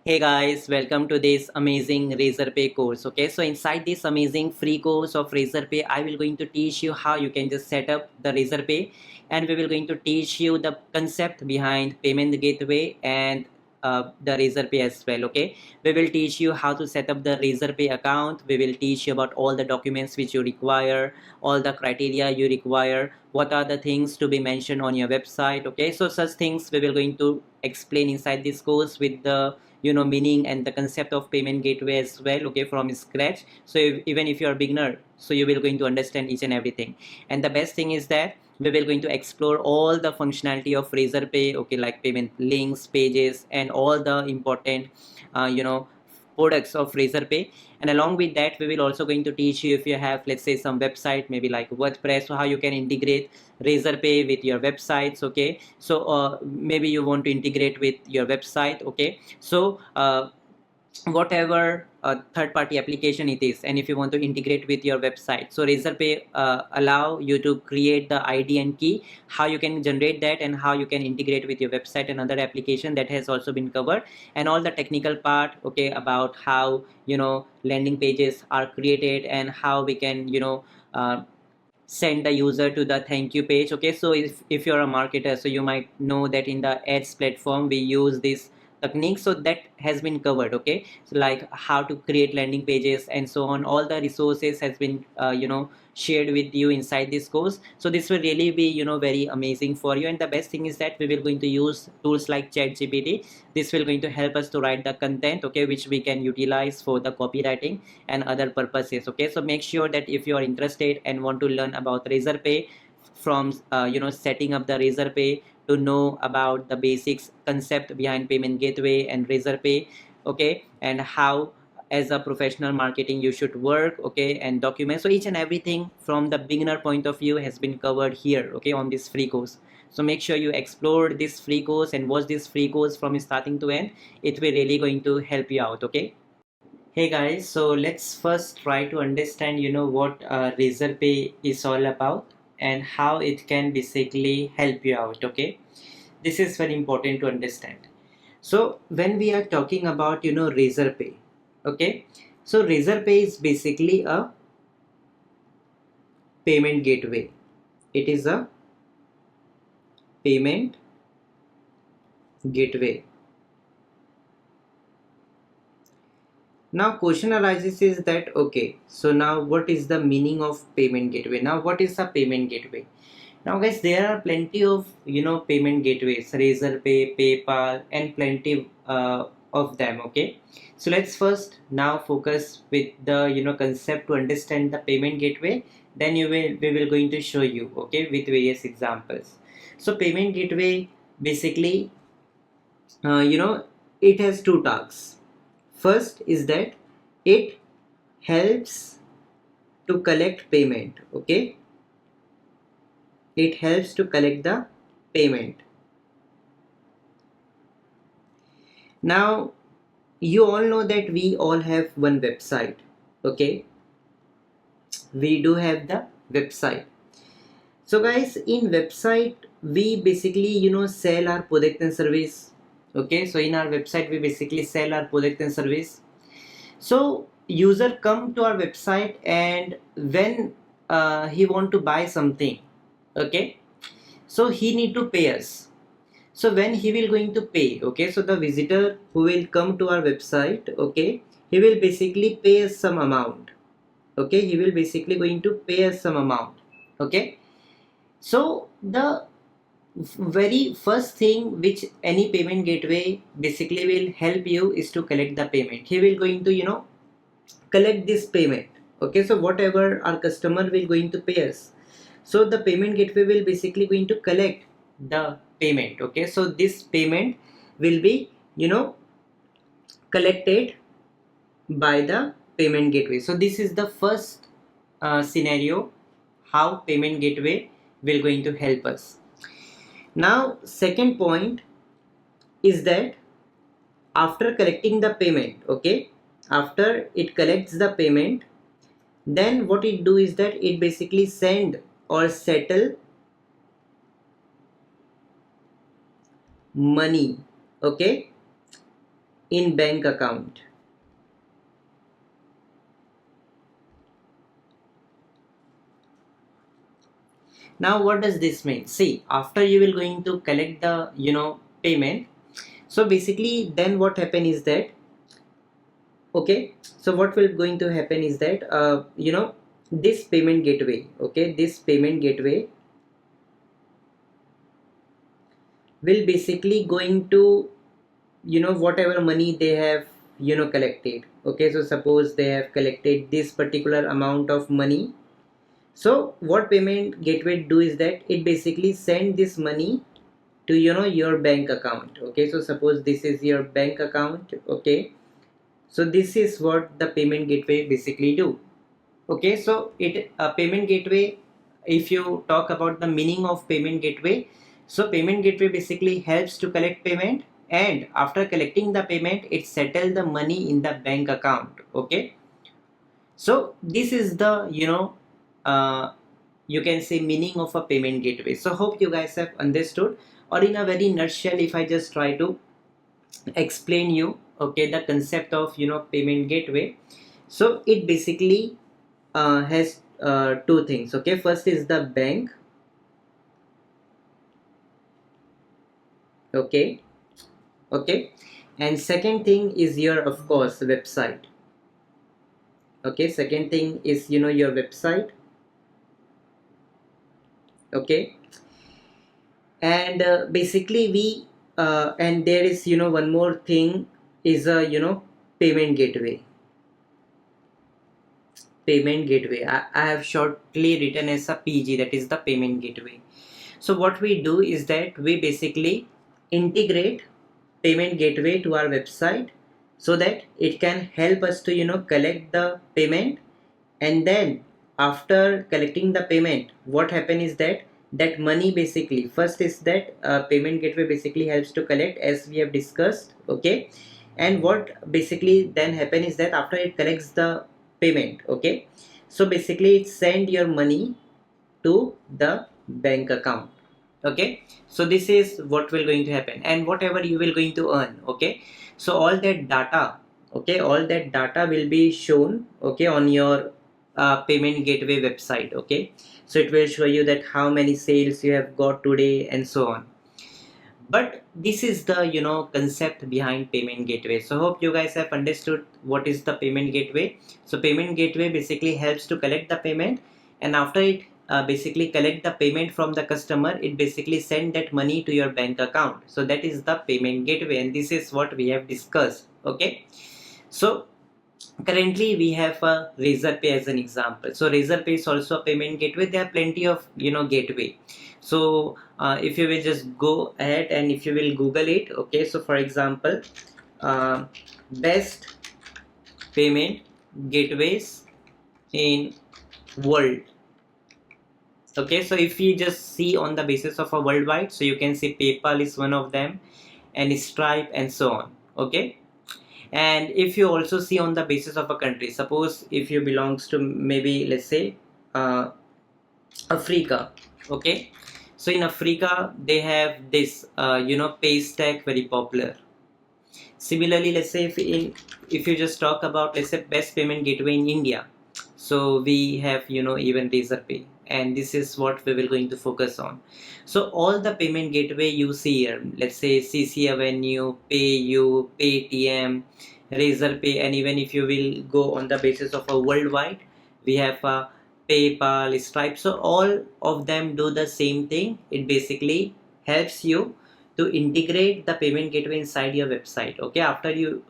Hey guys, welcome to this amazing RazorPay course. Okay, so inside this amazing free course of RazorPay, I will going to teach you how you can just set up the RazorPay, and we will going to teach you the concept behind payment gateway and the RazorPay as well. Okay, we will teach you how to set up the RazorPay account. We will teach you about all the documents which you require, all the criteria you require, what are the things to be mentioned on your website. Okay, so such things we will going to explain inside this course with the meaning and the concept of payment gateway as well, okay, from scratch. So even if you're a beginner, so you will going to understand each and everything. And the best thing is that we will going to explore all the functionality of RazorPay, okay, like payment links, pages, and all the important uh, you know products of RazorPay. And along with that, we will also going to teach you, if you have, let's say, some website, maybe like WordPress, so how you can integrate RazorPay with your websites. Okay, so maybe you want to integrate with your website. Okay, so whatever third-party application it is, and if you want to integrate with your website, so RazorPay allow you to create the ID and key, how you can generate that, and how you can integrate with your website and other application that has also been covered, and all the technical part, okay, about how landing pages are created and how we can send the user to the thank you page. Okay, so if you're a marketer, so you might know that in the ads platform we use this technique, so that has been covered. Okay, so like how to create landing pages and so on, all the resources has been shared with you inside this course. So this will really be very amazing for you. And the best thing is that we will going to use tools like ChatGPT. This will going to help us to write the content, okay, which we can utilize for the copywriting and other purposes. Okay, so make sure that if you are interested and want to learn about RazorPay, from setting up the RazorPay, to know about the basics concept behind payment gateway and RazorPay, okay, and how as a professional marketing you should work, okay, and document. So each and everything from the beginner point of view has been covered here, okay, on this free course. So make sure you explore this free course and watch this free course from starting to end. It will really going to help you out. Okay, hey guys, so let's first try to understand what RazorPay is all about and how it can basically help you out. Okay, this is very important to understand. So when we are talking about RazorPay, okay, so RazorPay is basically a payment gateway. It is a payment gateway. Now question arises is that, okay, so now what is the meaning of payment gateway? Now what is a payment gateway? Now guys, there are plenty of payment gateways, RazorPay, PayPal, and plenty of them. Okay, so let's first now focus with the concept to understand the payment gateway. Then we will going to show you, okay, with various examples. So payment gateway basically it has two tasks. First is that it helps to collect payment. Okay, it helps to collect the payment. Now you all know that we all have one website. Okay, we do have the website. So guys, in website we basically sell our product and service. Okay, so in our website we basically sell our product and service. So user come to our website, and when he want to buy something, okay, so he need to pay us. So when he will going to pay, okay, so the visitor who will come to our website, okay, he will basically pay us some amount. Okay, he will basically going to pay us some amount. Okay, so the very first thing which any payment gateway basically will help you is to collect the payment. He will going to collect this payment. Okay, so whatever our customer will going to pay us, so the payment gateway will basically going to collect the payment. Okay, so this payment will be collected by the payment gateway. So this is the first scenario how payment gateway will going to help us. Now second point is that after collecting the payment, okay, after it collects the payment, then what it do is that it basically send or settle money, okay, in bank account. Now what does this mean? See, after you will going to collect the payment, so basically then what happen is that, okay, so what will going to happen is that this payment gateway, okay, this payment gateway will basically going to whatever money they have collected. Okay, so suppose they have collected this particular amount of money. So what payment gateway do is that it basically send this money to your bank account. Okay, so suppose this is your bank account. Okay, so this is what the payment gateway basically do. Okay, so it payment gateway, if you talk about the meaning of payment gateway, so payment gateway basically helps to collect payment, and after collecting the payment it settle the money in the bank account. Okay, so this is the uh, you can say meaning of a payment gateway. So hope you guys have understood, or in a very nutshell, if I just try to explain you, okay, the concept of payment gateway. So it basically has two things. Okay, first is the bank. Okay, okay, and second thing is your, of course, website. Okay, second thing is your website. Okay, and basically we and there is one more thing is a payment gateway. Payment gateway, I have shortly written as a PG, that is the payment gateway. So what we do is that we basically integrate payment gateway to our website so that it can help us to collect the payment. And then after collecting the payment, what happen is that that money basically, first is that payment gateway basically helps to collect, as we have discussed. Okay, and what basically then happen is that after it collects the payment, okay, so basically it send your money to the bank account. Okay, so this is what will going to happen, and whatever you will going to earn. Okay, so all that data, okay, all that data will be shown, okay, on your payment gateway website. Okay, so it will show you that how many sales you have got today and so on. But this is the concept behind payment gateway. So hope you guys have understood what is the payment gateway. So payment gateway basically helps to collect the payment, and after it basically collect the payment from the customer, it basically send that money to your bank account. So that is the payment gateway, and this is what we have discussed. Okay, so currently we have a RazorPay as an example. So RazorPay is also a payment gateway. There are plenty of gateway. So if you will just go ahead and if you will Google it, okay, so for example, best payment gateways in world. Okay, so if you just see on the basis of a worldwide, so you can see PayPal is one of them, and Stripe and so on. Okay, and if you also see on the basis of a country, suppose if you belongs to maybe, let's say, Africa. Okay, so in Africa they have this pay stack very popular. Similarly, let's say if you just talk about, let's say, best payment gateway in India, so we have even RazorPay, and this is what we will going to focus on. So all the payment gateway you see here, let's say CC Avenue, PayU, Paytm, RazorPay, and even if you will go on the basis of a worldwide, we have PayPal, Stripe. So all of them do the same thing. It basically helps you to integrate the payment gateway inside your website. Okay, after you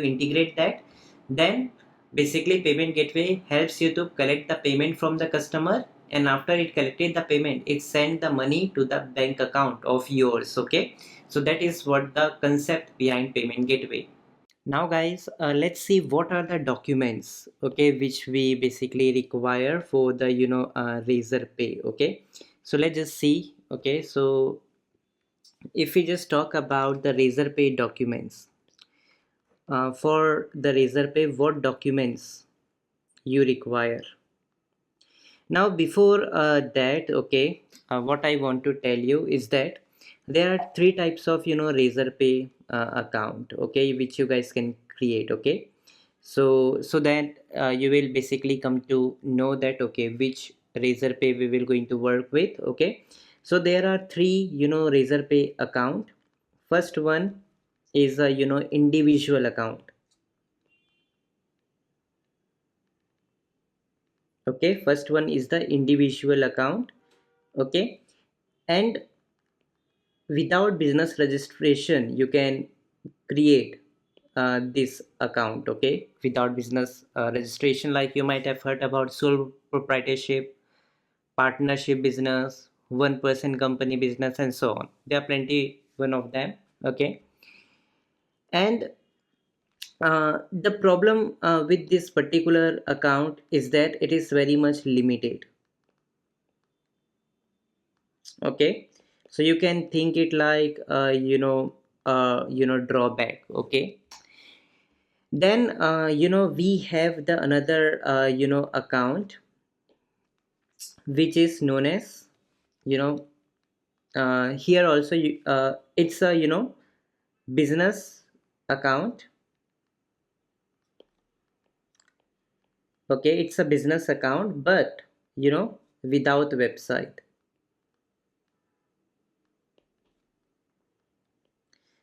integrate that, then basically payment gateway helps you to collect the payment from the customer, and after it collected the payment, it send the money to the bank account of yours. Okay, so that is what the concept behind payment gateway. Now guys, let's see what are the documents, okay, which we basically require for the RazorPay. Okay, so let's just see. Okay, so if we just talk about the RazorPay documents, for the RazorPay, what documents you require? Now before that, okay, what I want to tell you is that there are three types of RazorPay account, okay, which you guys can create. Okay, so that you will basically come to know that okay, which RazorPay we will going to work with. Okay, so there are three RazorPay account. First one is a individual account. Okay, first one is the individual account. Okay, and without business registration you can create this account. Okay, without business registration, like you might have heard about sole proprietorship, partnership business, one person company business, and so on. There are plenty one of them. Okay, and the problem with this particular account is that it is very much limited. Okay, so you can think it like drawback. Okay, then we have the another account which is known as here also it's a business account. Okay, it's a business account, but without website.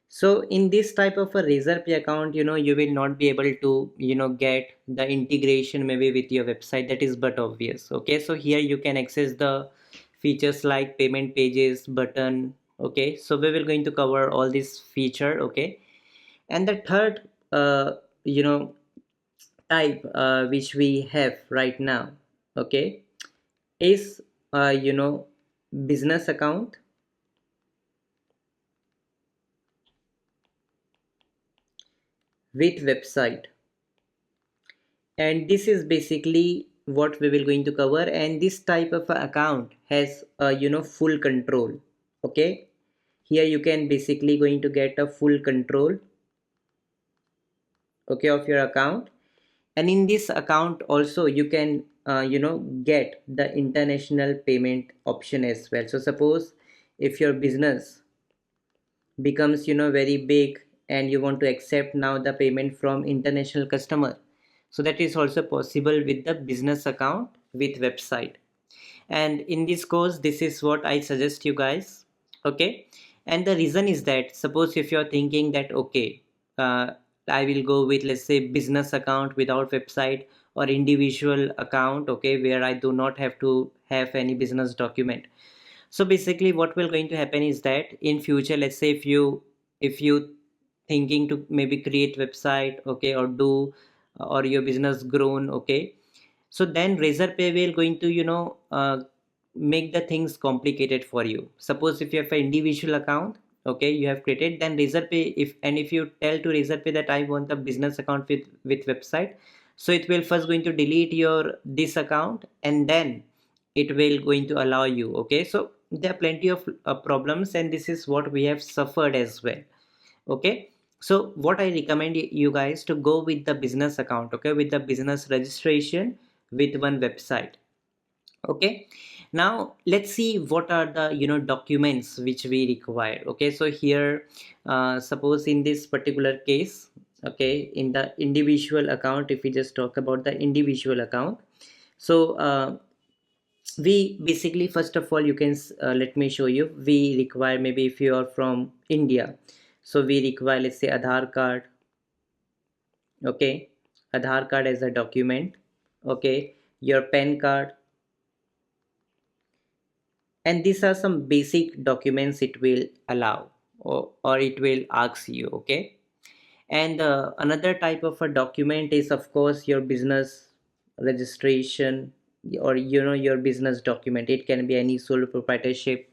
So in this type of a RazorPay account, you will not be able to get the integration maybe with your website. That is but obvious. Okay, so here you can access the features like payment pages button. Okay, so we will going to cover all this feature. Okay, and the third you know type which we have right now, okay, is business account with website. And this is basically what we will going to cover, and this type of account has full control. Okay, here you can basically going to get a full control, okay, of your account. And in this account also you can get the international payment option as well. So suppose if your business becomes very big and you want to accept now the payment from international customer, so that is also possible with the business account with website. And in this course this is what I suggest you guys. Okay, and the reason is that suppose if you're thinking that okay, I will go with, let's say, business account without website, or individual account, okay, where I do not have to have any business document. So basically what will going to happen is that in future, let's say if you thinking to maybe create website, okay, or do or your business grown, okay, so then RazorPay will going to make the things complicated for you. Suppose if you have an individual account, okay, you have created, then RazorPay, if you tell to RazorPay that I want a business account with website, so it will first going to delete your this account, and then it will going to allow you. Okay, so there are plenty of problems, and this is what we have suffered as well. Okay, so what I recommend you guys to go with the business account, okay, with the business registration with one website. Okay, now let's see what are the documents which we require. Okay, so here suppose in this particular case, okay, in the individual account, if we just talk about the individual account, so we basically, first of all, you can let me show you. We require, maybe if you are from India, so we require, let's say, Aadhaar card. Okay, Aadhaar card as a document. Okay, your PAN card, and these are some basic documents it will allow, or it will ask you. Okay, and another type of a document is of course your business registration, or your business document. It can be any sole proprietorship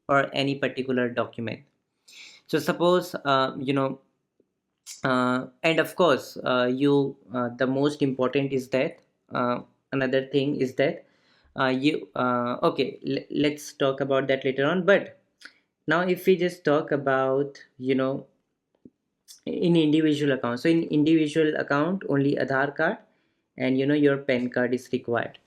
or any particular document. So suppose and of course you the most important is that another thing is that you okay, let's talk about that later on. But now if we just talk about in individual account, so in individual account only Aadhaar card and your PAN card is required.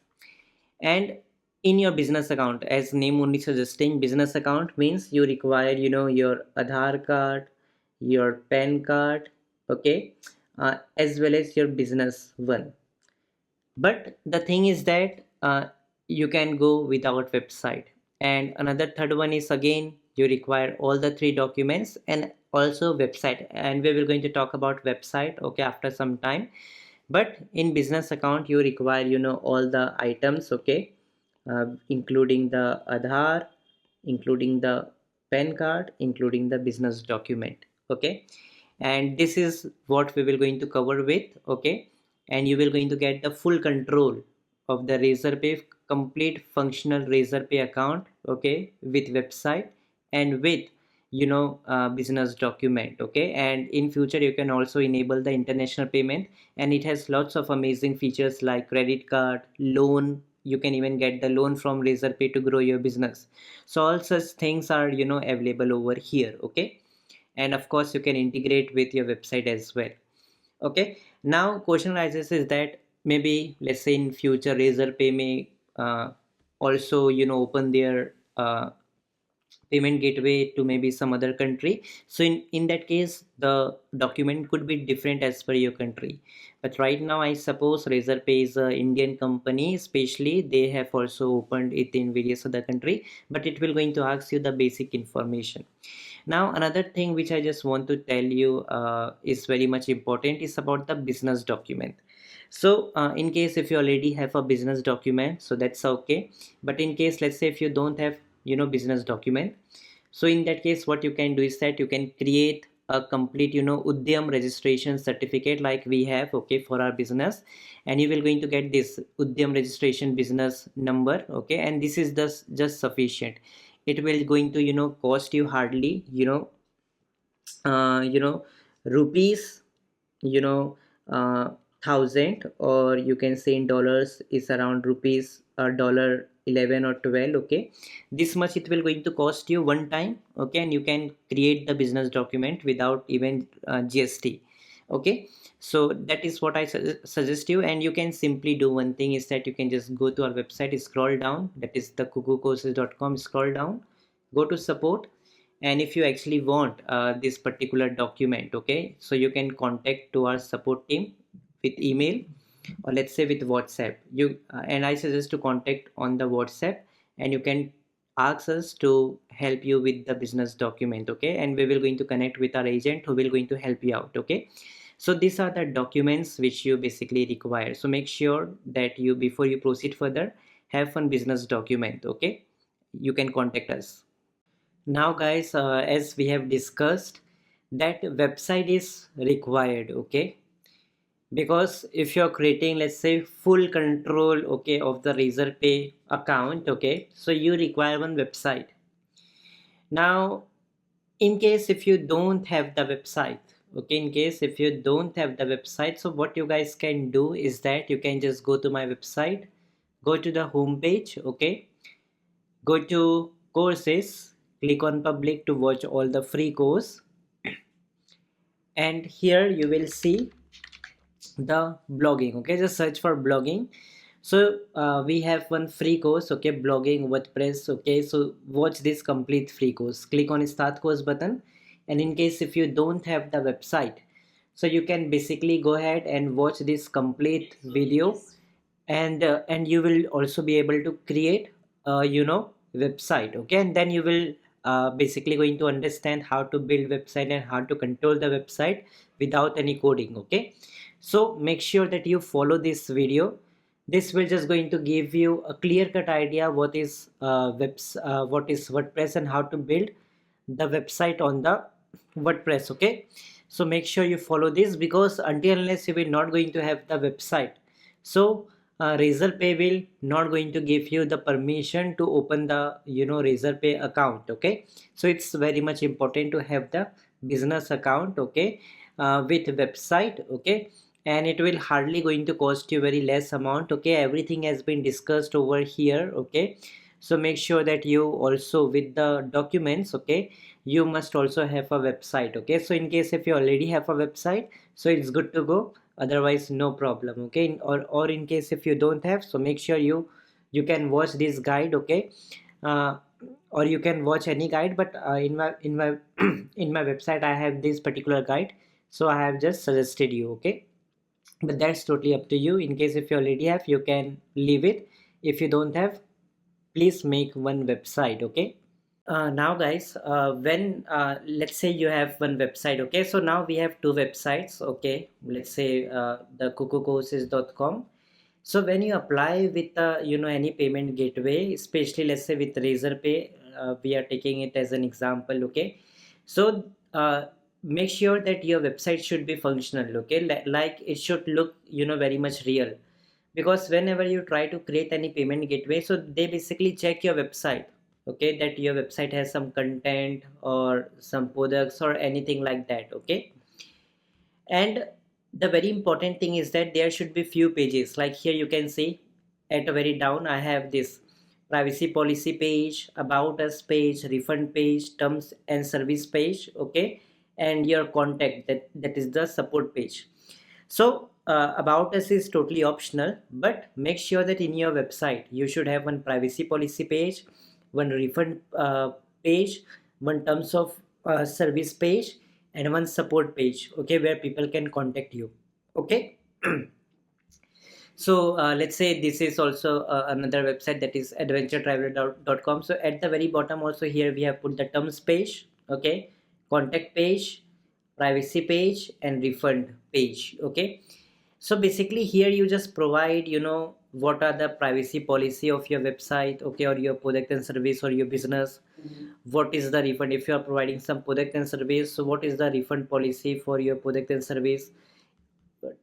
And in your business account, as name only suggesting, business account means you require your Aadhaar card, your PAN card, okay, as well as your business one. But the thing is that you can go without website. And another third one is, again, you require all the three documents and also website, and we will going to talk about website, okay, after some time. But in business account you require, all the items, okay, including the Aadhaar, including the PAN card, including the business document, okay. And this is what we will going to cover with, okay. And you will going to get the full control of the RazorPay, complete functional RazorPay account, okay, with website and with, business document, okay. And in future you can also enable the international payment, and it has lots of amazing features like credit card, loan. You can even get the loan from RazorPay to grow your business. So all such things are, available over here, okay. And of course you can integrate with your website as well, okay. Now question arises is that maybe let's say in future RazorPay may also, open their payment gateway to maybe some other country. So in that case the document could be different as per your country. But right now I suppose RazorPay is a Indian company, especially they have also opened it in various other country, but it will going to ask you the basic information. Now another thing which I just want to tell you is very much important is about the business document. So in case if you already have a business document, so that's okay. But in case let's say if you don't have, business document, so in that case what you can do is that you can create a complete, Udyam registration certificate like we have, okay, for our business. And you will going to get this Udyam registration business number, okay. And this is just sufficient. It will going to, cost you hardly, rupees, you know uh, 1,000, or you can say in dollars is around rupees dollar 11 or 12, okay. This much it will going to cost you one time, okay. And you can create the business document without even GST, okay. So that is what I suggest you. And you can simply do one thing is that you can just go to our website, scroll down, that is the kukucourses.com, scroll down, go to support. And if you actually want this particular document, okay, so you can contact to our support team with email, or let's say with WhatsApp. You and I suggest to contact on the WhatsApp, and you can ask us to help you with the business document, okay. And we will going to connect with our agent who will going to help you out, okay. So these are the documents which you basically require. So make sure that you, before you proceed further, have one business document, okay. You can contact us. Now guys, as we have discussed, that website is required, okay. Because if you're creating, let's say, full control, okay, of the RazorPay account, okay, so you require one website. Now in case if you don't have the website, okay, in case if you don't have the website, so what you guys can do is that you can just go to my website, go to the home page, okay, go to courses, click on public to watch all the free course. And here you will see the blogging, okay. Just search for blogging. So we have one free course, okay, blogging WordPress, okay. So watch this complete free course, click on start course button. And in case if you don't have the website, so you can basically go ahead and watch this complete video. And you will also be able to create website, okay. And then you will basically going to understand how to build website and how to control the website without any coding, okay. So make sure that you follow this video. This will just going to give you a clear-cut idea what is what is WordPress and how to build the website on the WordPress, okay. So make sure you follow this, because until unless you will not going to have the website, so RazorPay will not going to give you the permission to open the RazorPay account, okay. So it's very much important to have the business account, okay, with website, okay. And it will hardly going to cost you very less amount, okay. Everything has been discussed over here, okay. So make sure that you also with the documents, okay, you must also have a website, okay. So in case if you already have a website, so it's good to go, otherwise no problem, okay. Or in case if you don't have, so make sure you can watch this guide, okay. or you can watch any guide, but in my in my website I have this particular guide, so I have just suggested you. Okay, but that's totally up to you. In case if you already have, you can leave it. If you don't have, please make one website. Okay. Now guys, when let's say you have one website. Okay, so now we have two websites. Okay, let's say the kukucourses.com. So when you apply with any payment gateway, especially let's say with RazorPay, we are taking it as an example. Okay, so make sure that your website should be functional. Okay, like it should look very much real, because whenever you try to create any payment gateway, so they basically check your website. Okay, that your website has some content or some products or anything like that. Okay, and the very important thing is that there should be few pages. Like here you can see at the very down I have this privacy policy page, about us page, refund page, terms and service page. Okay, and your contact, that is the support page. So about us is totally optional, but make sure that in your website you should have one privacy policy page, one refund page, one terms of service page, and one support page. Okay, where people can contact you. Okay. So let's say this is also another website, that is adventuretraveler.com. So at the very bottom also here we have put the terms page. Okay, contact page, privacy page, and refund page. Okay, so basically here you just provide what are the privacy policy of your website. Okay, or your product and service or your business. What is the refund if you are providing some product and service, so what is the refund policy for your product and service,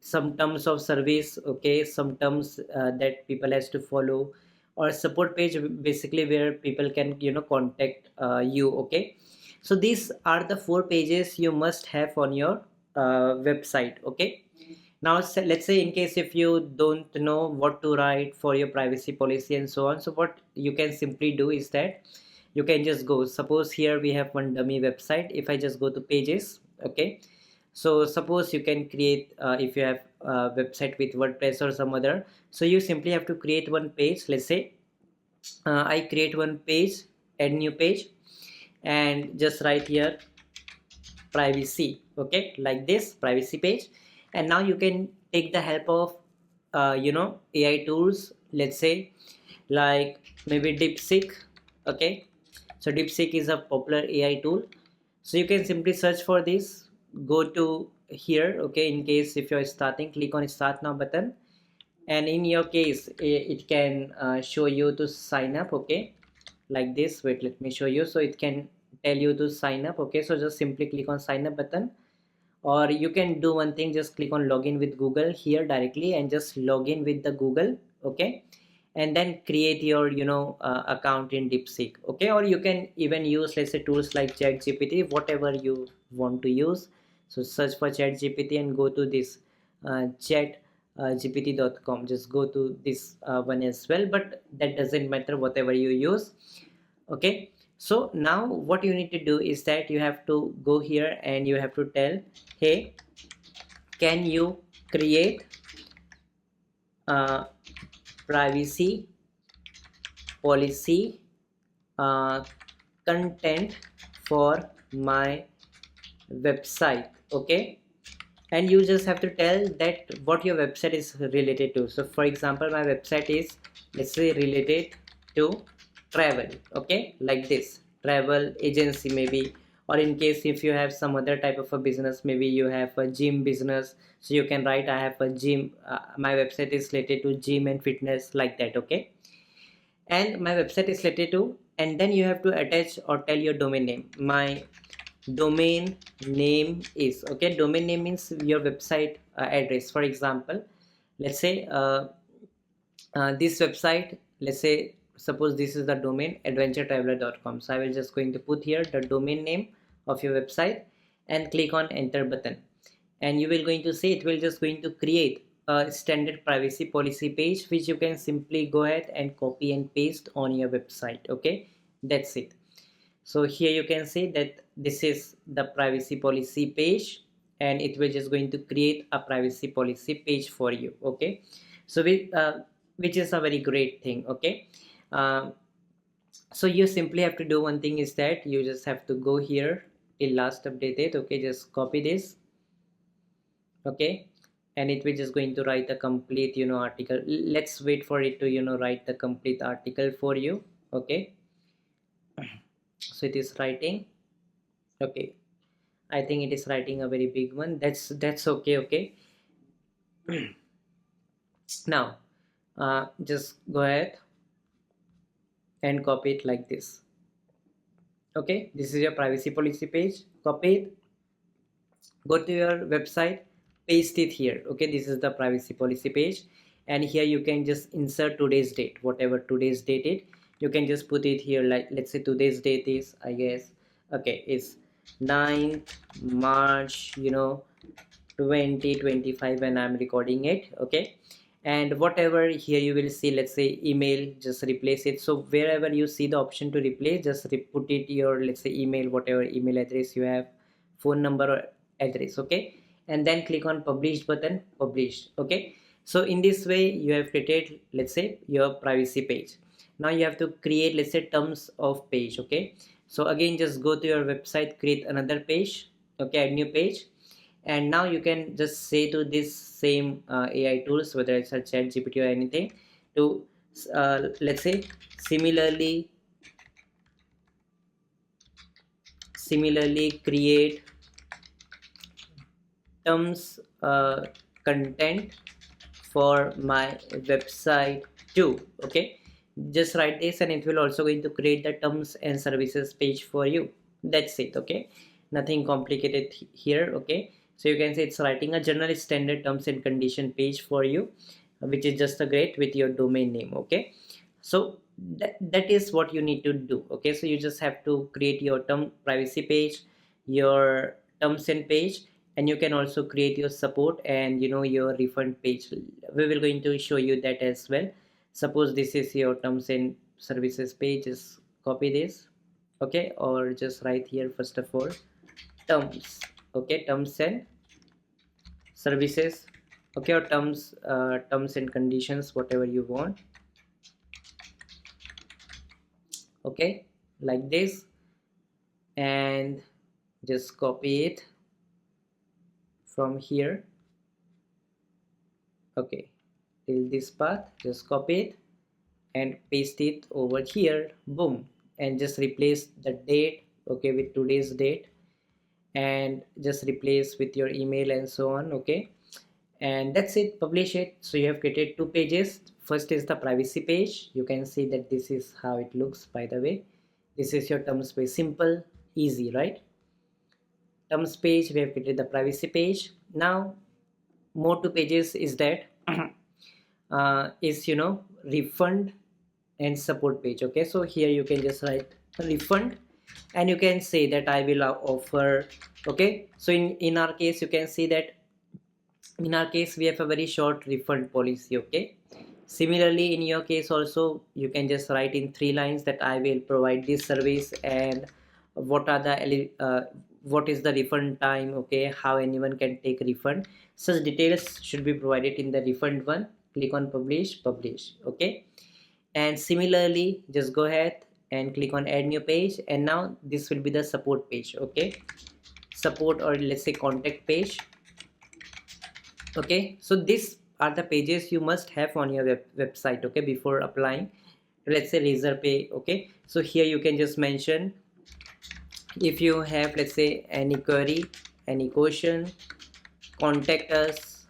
some terms of service. Okay, some terms that people has to follow, or support page basically where people can contact you. Okay, so these are the four pages you must have on your website. Okay, now let's say in case if you don't know what to write for your privacy policy and so on, so what you can simply do is that you can just go, suppose here we have one dummy website. If I just go to pages. Okay, so suppose you can create if you have a website with WordPress or some other, so you simply have to create one page. Let's say I create one page, add new page, and just write here privacy. Okay, like this privacy page. And now you can take the help of AI tools, let's say like maybe DeepSeek. Okay, so DeepSeek is a popular AI tool, so you can simply search for this, go to here. Okay, in case if you're starting, click on start now button, and in your case it can show you to sign up. Okay, like this. Wait, let me show you. So it can tell you to sign up. Okay, so just simply click on sign up button, or you can do one thing, just click on login with Google here directly and just log in with the Google. Okay, and then create your account in DeepSeek. Okay, or you can even use, let's say, tools like ChatGPT, whatever you want to use. So search for ChatGPT and go to this chatgpt.com. Just go to this one as well, but that doesn't matter, whatever you use. Okay, so now what you need to do is that you have to go here and you have to tell, hey, can you create privacy policy content for my website. Okay, and you just have to tell that what your website is related to. So for example, my website is, let's say, related to travel. Okay, like this, travel agency maybe. Or in case if you have some other type of a business, maybe you have a gym business, so you can write, I have a gym, my website is related to gym and fitness, like that. Okay, and my website is related to, and then you have to attach or tell your domain name. My domain name is, okay, domain name means your website address. For example, let's say this website, let's say, suppose this is the domain adventuretraveler.com. So I will just going to put here the domain name of your website and click on enter button, and you will going to see it will just going to create a standard privacy policy page, which you can simply go ahead and copy and paste on your website. Okay, that's it. So here you can see that this is the privacy policy page, and it will just going to create a privacy policy page for you. Okay, so which is a very great thing. Okay, So you simply have to do one thing, is that you just have to go here till last updated. Okay, just copy this. Okay, and it will just going to write the complete, article. Let's wait for it to, write the complete article for you. Okay, so it is writing. Okay, I think it is writing a very big one. That's okay. Okay, now just go ahead and copy it like this. Okay, this is your privacy policy page. Copy it, go to your website, paste it here. Okay, this is the privacy policy page, and here you can just insert today's date, whatever today's date it, you can just put it here. Like, let's say today's date is, I guess, okay, it's 9th March 2025 when I'm recording it. Okay, and whatever here you will see, let's say email, just replace it. So wherever you see the option to replace, just put it your, let's say, email, whatever email address you have, phone number or address. Okay, and then click on published button, published. Okay, so in this way you have created, let's say, your privacy page. Now you have to create, let's say, terms of page. Okay, so again, just go to your website, create another page. Okay, add new page, and now you can just say to this same AI tools, whether it's a chat GPT or anything, to let's say similarly create terms content for my website too. Okay, just write this and it will also going to create the terms and services page for you. That's it. Okay, nothing complicated here. Okay, so you can say it's writing a general standard terms and condition page for you, which is just a great with your domain name. Okay, so that is what you need to do. Okay, so you just have to create your term privacy page, your terms and page, and you can also create your support and your refund page. We will going to show you that as well. Suppose this is your terms and services page, just copy this. Okay, or just write here first of all terms. Okay, terms and services. Okay, or terms and conditions, whatever you want. Okay, like this, and just copy it from here. Okay, till this path, just copy it and paste it over here. Boom, and just replace the date, okay, with today's date, and just replace with your email and so on. Okay, and that's it, publish it. So you have created two pages. First is the privacy page. You can see that this is how it looks. By the way, this is your terms page. Simple, easy, right? Terms page, we have created the privacy page. Now more two pages is that is refund and support page. Okay, so here you can just write refund, and you can say that I will offer. Okay, so in our case, you can see that in our case we have a very short refund policy. Okay, similarly in your case also, you can just write in 3 lines that I will provide this service, and what are the what is the refund time. Okay, how anyone can take refund. Such details should be provided in the refund one. Click on publish, publish. Okay, and similarly just go ahead and click on add new page, and now this will be the support page. Okay, support, or let's say contact page. Okay, so these are the pages you must have on your website. Okay, before applying, let's say RazorPay. Okay, so here you can just mention, if you have, let's say, any query, any question, contact us.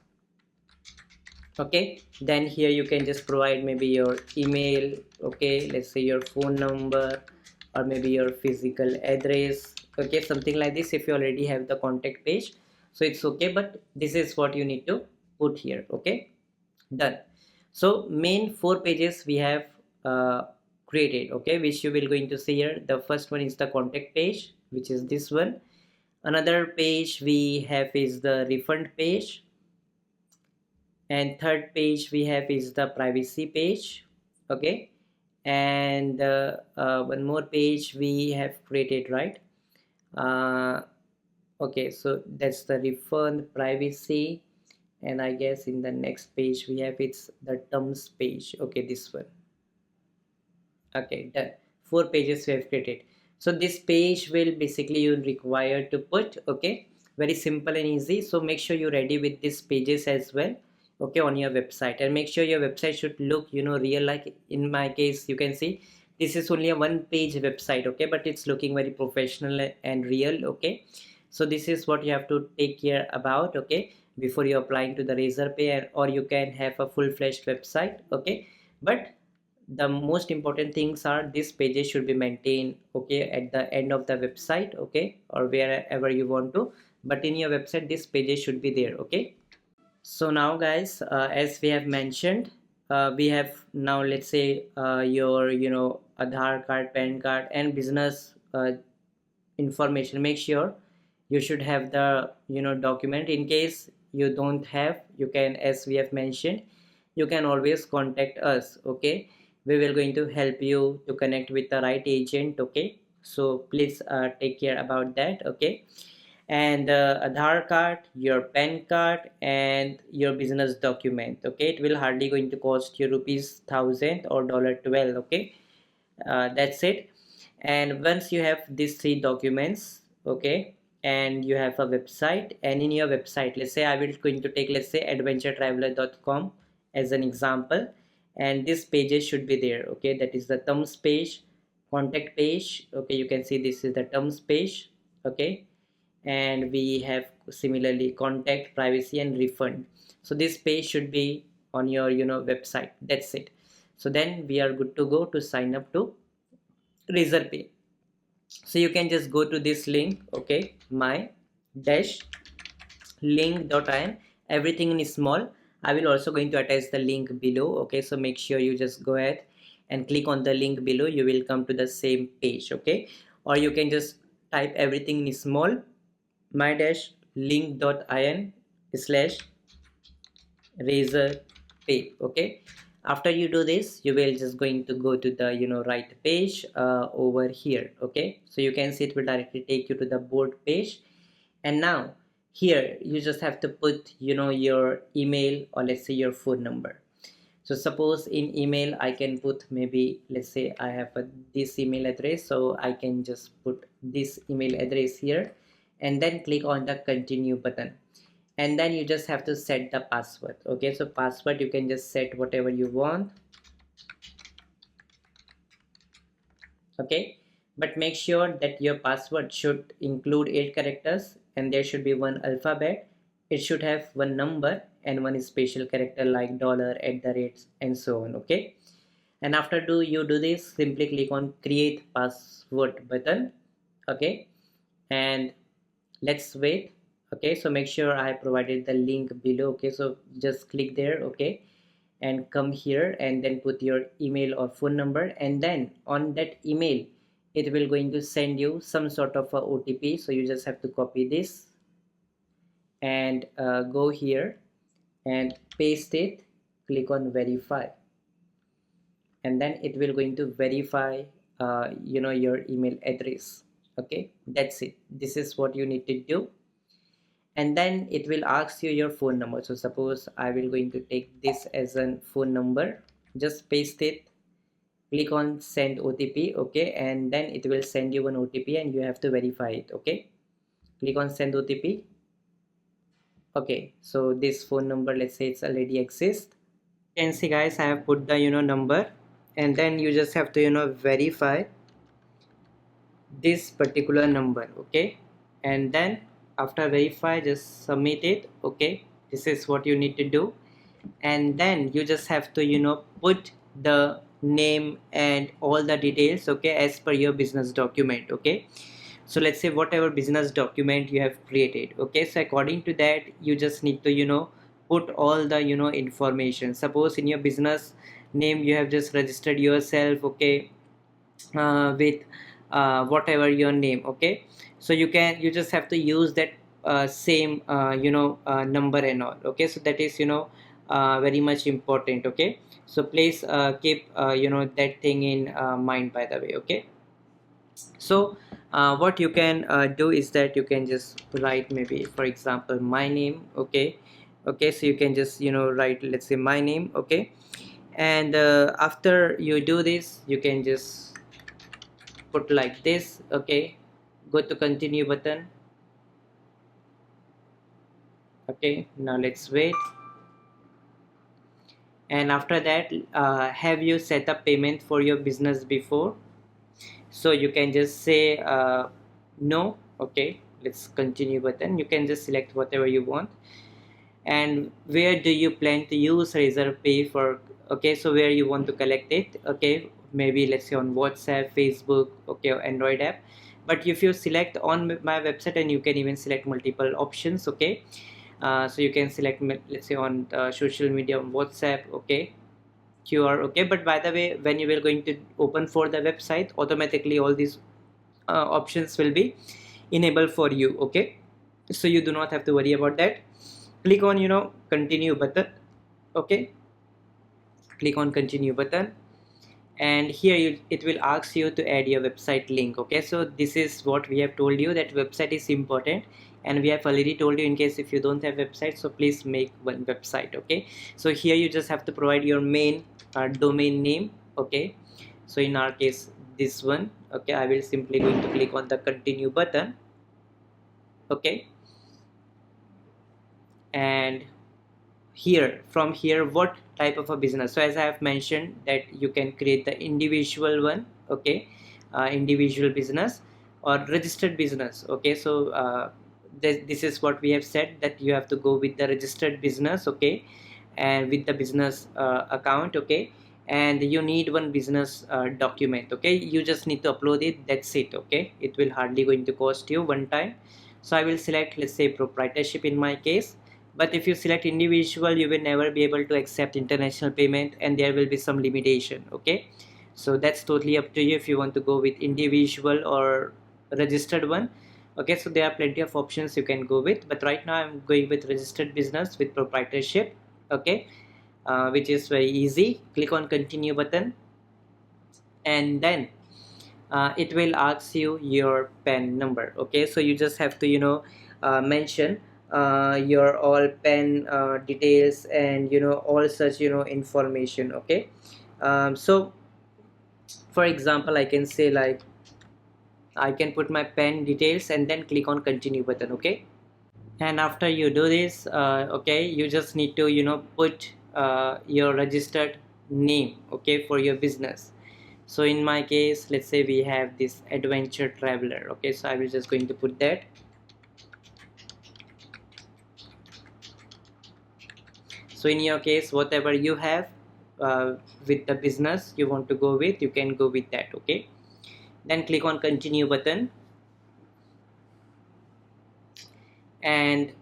Okay, then here you can just provide maybe your email. Okay, let's say your phone number, or maybe your physical address. Okay, something like this. If you already have the contact page, so it's okay, but this is what you need to put here. Okay, done. So main 4 pages we have created. Okay, which you will going to see here. The first one is the contact page, which is this one. Another page we have is the refund page, and third page we have is the privacy page. Okay, and one more page we have created, right? uh, okay, so that's the refund, privacy, and I guess in the next page we have it's the terms page. Okay, this one. Okay, done. 4 pages we have created. So this page will basically you require to put, okay, very simple and easy. So make sure you're ready with these pages as well, okay, on your website. And make sure your website should look, you know, real. Like in my case, you can see this is only a one page website, okay, but it's looking very professional and real, okay. So this is what you have to take care about, okay, before you're applying to the RazorPay, or you can have a full-fledged website, okay. But the most important things are these pages should be maintained, okay, at the end of the website, okay, or wherever you want to, but in your website these pages should be there, okay. So now guys, as we have mentioned, we have now, let's say, your, you know, Aadhaar card, PAN card and business information. Make sure you should have the, you know, document. In case you don't have, you can, as we have mentioned, you can always contact us, okay. We will going to help you to connect with the right agent, okay. So please take care about that, okay. And Aadhaar card, your PAN card and your business document, okay. It will hardly going to cost you rupees 1000 or $12, okay. That's it. And once you have these three documents, okay, and you have a website, and in your website, let's say I will going to take, let's say, adventuretraveler.com as an example, and this pages should be there, okay. That is the terms page, contact page, okay. You can see this is the terms page, okay. And we have similarly contact, privacy and refund. So this page should be on your, you know, website. That's it. So then we are good to go to sign up to RazorPay. So you can just go to this link, okay, my dash link.in, everything in small. I will also going to attach the link below, okay. So make sure you just go ahead and click on the link below. You will come to the same page, okay. Or you can just type everything in small, my dash link.in slash RazorPay, okay. After you do this, you will just going to go to the, you know, right page over here, okay. So you can see it will directly take you to the board page. And now here you just have to put, you know, your email, or let's say your phone number. So suppose in email I can put, maybe let's say I have this email address, so I can just put this email address here and then click on the continue button. And then you just have to set the password, okay. So password you can just set whatever you want, okay. But make sure that your password should include 8 characters and there should be one alphabet. It should have one number and one special character like dollar, at the rates and so on, okay. And after you do this, simply click on create password button, okay. And let's wait, okay. So make sure I have provided the link below, okay. So just click there, okay, and come here and then put your email or phone number, and then on that email it will going to send you some sort of a OTP. So you just have to copy this and go here and paste it, click on verify, and then it will going to verify you know, your email address, okay. That's it. This is what you need to do. And then it will ask you your phone number. So suppose I will going to take this as a phone number, just paste it, click on send OTP, okay, and then it will send you an OTP and you have to verify it, okay. Click on send OTP, okay. So this phone number, let's say it's already exists. You can see guys, I have put the, you know, number, and then you just have to, you know, verify this particular number, okay. And then after verify, just submit it, okay. This is what you need to do. And then you just have to, you know, put the name and all the details, okay, as per your business document, okay. So let's say whatever business document you have created, okay, so according to that you just need to, you know, put all the, you know, information. Suppose in your business name you have just registered yourself, okay, with whatever your name, okay. So you just have to use that same you know, number and all, okay. So that is, you know, very much important, okay. So please keep you know, that thing in mind, by the way, okay. So what you can do is that you can just write, maybe for example, my name, okay. Okay, so you can just, you know, write, let's say, my name, okay. And after you do this, you can just put like this. Okay, go to continue button. Okay, now let's wait. And after that, have you set up payment for your business before? So you can just say no. Okay, let's continue button. You can just select whatever you want. And where do you plan to use RazorPay for? Okay, so where you want to collect it? Okay, maybe let's say on WhatsApp, Facebook, okay, or Android app. But if you select on my website, and you can even select multiple options. Okay, so you can select, let's say, on social media, on WhatsApp, okay, QR, okay. But by the way, when you will going to open for the website, automatically all these options will be enabled for you. Okay, so you do not have to worry about that. Click on continue button. Okay, click on continue button, and here it will ask you to add your website link. Okay, so this is what we have told you, that website is important, and we have already told you, in case if you don't have website, so please make one website. Okay, so here you just have to provide your main domain name. Okay, so in our case this one. Okay, I will simply going to click on the continue button. Okay, and from here, what type of a business? So as I have mentioned, that you can create the individual one. Okay, individual business or registered business. Okay, so this is what we have said, that you have to go with the registered business. Okay, and with the business account. Okay, and you need one business document. Okay, you just need to upload it, that's it. Okay, it will hardly going to cost you one time. So I will select, let's say, proprietorship in my case. But if you select individual, you will never be able to accept international payment, and there will be some limitation. Okay, so that's totally up to you if you want to go with individual or registered one. Okay, so there are plenty of options you can go with, but right now I'm going with registered business with proprietorship. Okay, which is very easy. Click on continue button, and then it will ask you your PAN number. Okay, so you just have to mention your all PAN details, and all such information. Okay, so for example, I can say, like, I can put my PAN details and then click on continue button. Okay, and after you do this, okay, you just need to put your registered name, okay, for your business. So in my case, let's say we have this adventure traveler. Okay, so I will just going to put that. So in your case, whatever you have with the business you want to go with, you can go with that. Okay, then click on continue button, and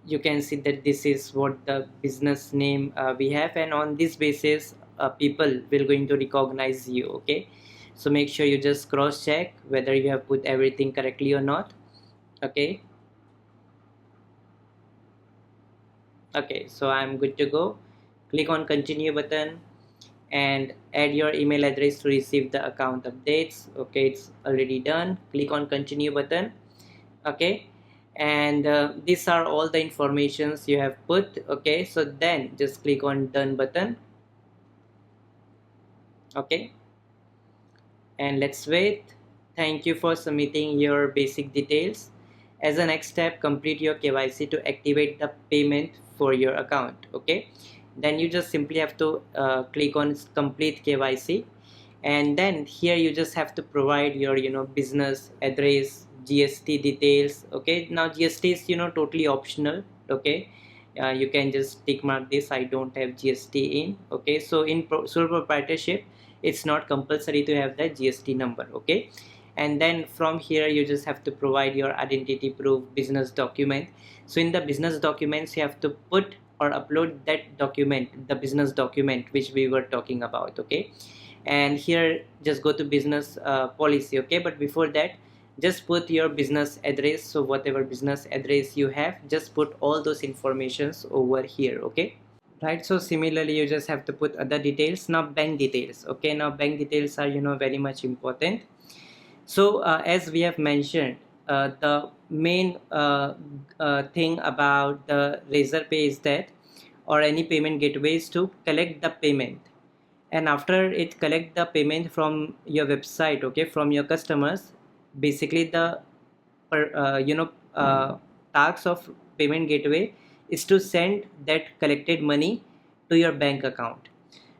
you can see that this is what the business name we have, and on this basis people will going to recognize you. Okay, so make sure you just cross check whether you have put everything correctly or not. Okay, okay, so I'm good to go. Click on continue button and add your email address to receive the account updates. Okay, it's already done. Click on continue button. Okay, and these are all the informations you have put. Okay, so then just click on done button. Okay, and let's wait. Thank you for submitting your basic details. As a next step, complete your KYC to activate the payment for your account. Okay, then you just simply have to click on complete KYC, and then here you just have to provide your business address, GST details. Okay, now GST is totally optional. Okay, you can just tick mark this, I don't have GST in. Okay, so in sole proprietorship, it's not compulsory to have the GST number. Okay, and then from here you just have to provide your identity proof, business document. So in the business documents, you have to put or upload that document, the business document which we were talking about. Okay, and here just go to business policy. Okay, but before that, just put your business address. So whatever business address you have, just put all those informations over here. Okay, right? So similarly, you just have to put other details. Now bank details. Okay, now bank details are very much important. So as we have mentioned, the main thing about the RazorPay is that, or any payment gateway, is to collect the payment, and after it collect the payment from your website, okay, from your customers. Basically the task of payment gateway is to send that collected money to your bank account.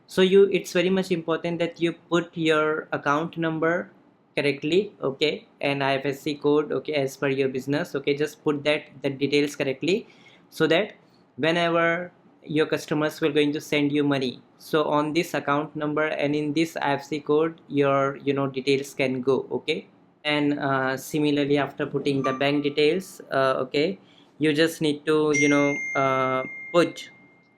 So it's very much important that you put your account number correctly, okay, and IFSC code, okay, as per your business, okay. Just put that the details correctly, so that whenever your customers will going to send you money, so on this account number and in this IFSC code your details can go, okay. And similarly, after putting the bank details, okay, you just need to put,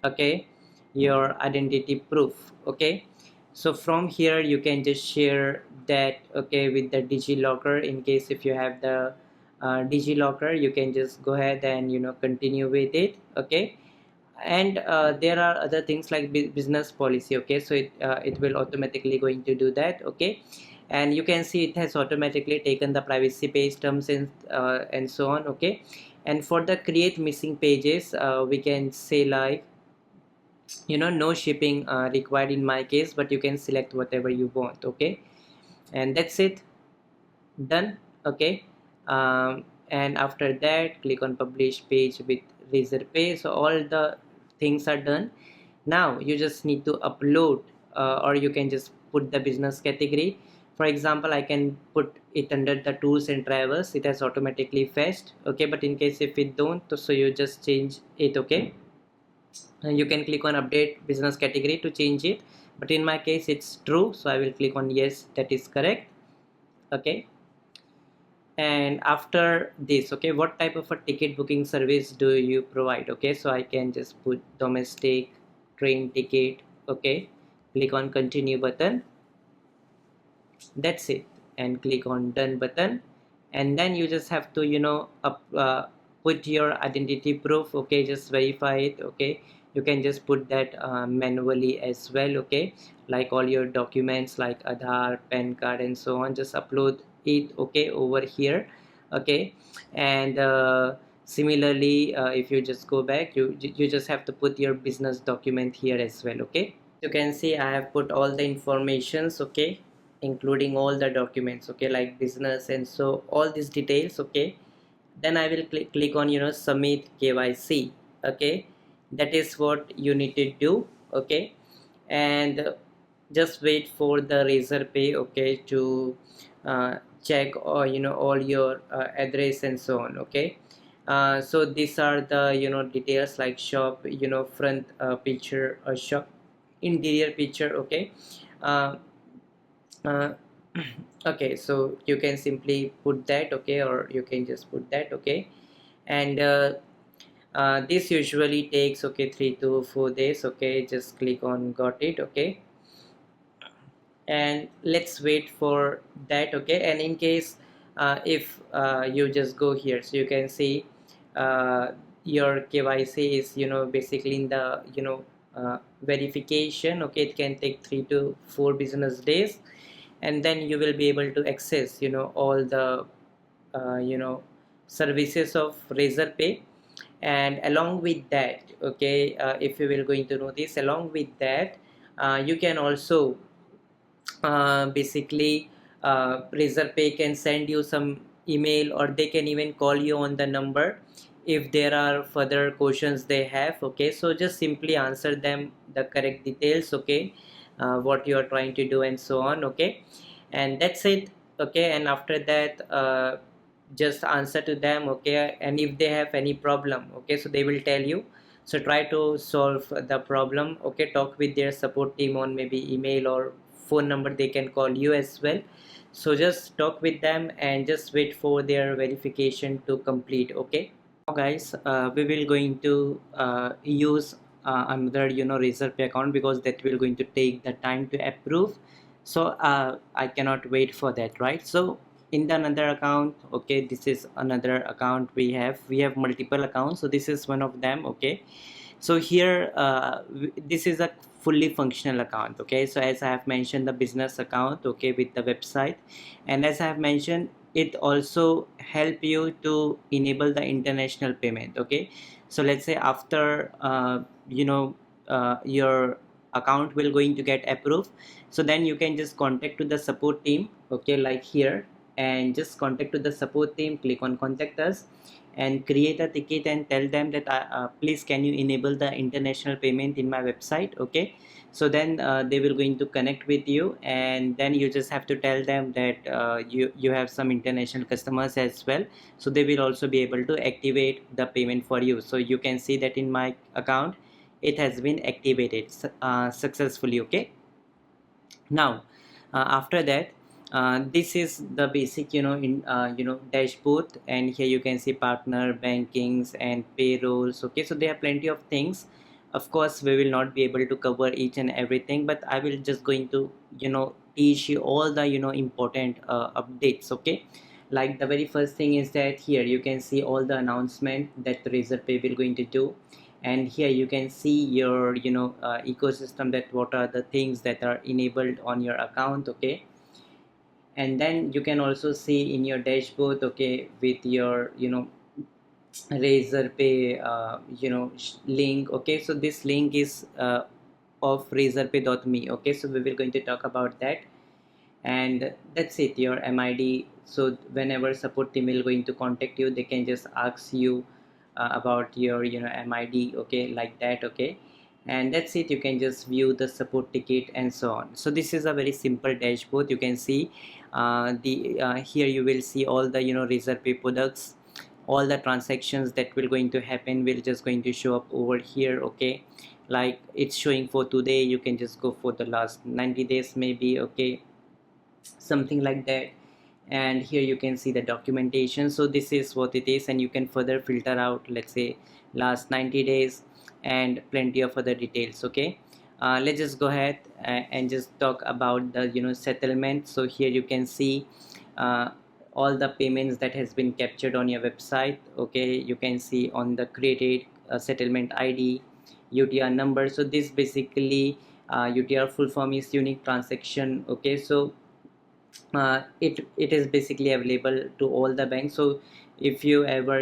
okay, your identity proof, okay. So from here you can just share that, okay, with the DigiLocker. In case if you have the DigiLocker, you can just go ahead and continue with it, okay. And there are other things like business policy, okay. So it will automatically going to do that, okay. And you can see it has automatically taken the privacy page terms and so on, okay. And for the create missing pages, we can say like no shipping required in my case, but you can select whatever you want, okay. And that's it, done, okay. And after that, click on publish page with RazorPay. So all the things are done. Now you just need to upload, or you can just put the business category. For example, I can put it under the tools and travels. It has automatically fetched, okay. But in case if it don't, so you just change it, okay. And you can click on update business category to change it, but in my case it's true, so I will click on yes, that is correct, okay. And after this, okay, what type of a ticket booking service do you provide, okay. So I can just put domestic train ticket, okay. Click on continue button, that's it, and click on done button. And then you just have to put your identity proof, okay. Just verify it, okay. You can just put that manually as well, okay, like all your documents like Aadhaar, PAN card and so on, just upload it, okay, over here, okay. And similarly, if you just go back, you just have to put your business document here as well, okay. You can see I have put all the informations, okay, including all the documents, okay, like business and so all these details, okay. Then I will click on submit KYC, okay. That is what you need to do, okay. And just wait for the RazorPay, okay, to check or all your address and so on, okay. So these are the details like shop front picture, shop interior picture, okay. uh, uh, okay, so you can simply put that, okay, or you can just put that, okay. And this usually takes, okay, 3 to 4 days, okay. Just click on got it, okay. And let's wait for that, okay. And in case if you just go here, so you can see your KYC is basically in the verification, okay. It can take 3 to 4 business days, and then you will be able to access all the services of RazorPay. And along with that, okay, if you will going to know this, along with that, you can also basically RazorPay can send you some email, or they can even call you on the number if there are further questions they have, okay. So just simply answer them the correct details, okay, what you are trying to do and so on, okay. And that's it, okay. And after that, just answer to them, okay. And if they have any problem, okay, so they will tell you. So try to solve the problem, okay. Talk with their support team on maybe email or phone number, they can call you as well. So just talk with them and just wait for their verification to complete, okay. Now guys, we will going to use another RazorPay account, because that will going to take the time to approve. So I cannot wait for that, right? So in the another account, okay, this is another account we have multiple accounts, so this is one of them, okay. So here this is a fully functional account, okay. So as I have mentioned, the business account, okay, with the website, and as I have mentioned, it also help you to enable the international payment, okay. So let's say after your account will going to get approved. So then you can just contact to the support team, okay, like here, and just contact to the support team, click on contact us and create a ticket and tell them that please can you enable the international payment in my website, okay. So then they will going to connect with you, and then you just have to tell them that you have some international customers as well, so they will also be able to activate the payment for you. So you can see that in my account it has been activated successfully, okay. Now after that, this is the basic dashboard, and here you can see partner bankings and payrolls, okay. So there are plenty of things. Of course we will not be able to cover each and everything, but I will just going to teach you all the important updates, okay. Like the very first thing is that here you can see all the announcement that RazorPay will going to do, and here you can see your ecosystem, that what are the things that are enabled on your account, okay. And then you can also see in your dashboard, okay, with your RazorPay link, okay. So this link is of razorpay.me, okay. So we will going to talk about that, and that's it, your MID. So whenever support team will going to contact you, they can just ask you about your MID, okay, like that, okay. And that's it, you can just view the support ticket and so on. So this is a very simple dashboard. You can see the here you will see all the RazorPay products, all the transactions that will going to happen will just going to show up over here, okay. Like it's showing for today, you can just go for the last 90 days maybe, okay, something like that. And here you can see the documentation. So this is what it is, and you can further filter out, let's say, last 90 days and plenty of other details, okay. Let's just go ahead and just talk about the settlement. So here you can see uh, all the payments that has been captured on your website, okay. You can see on the created settlement ID, UTR number. So this basically UTR full form is unique transaction, okay. So it is basically available to all the banks. So if you ever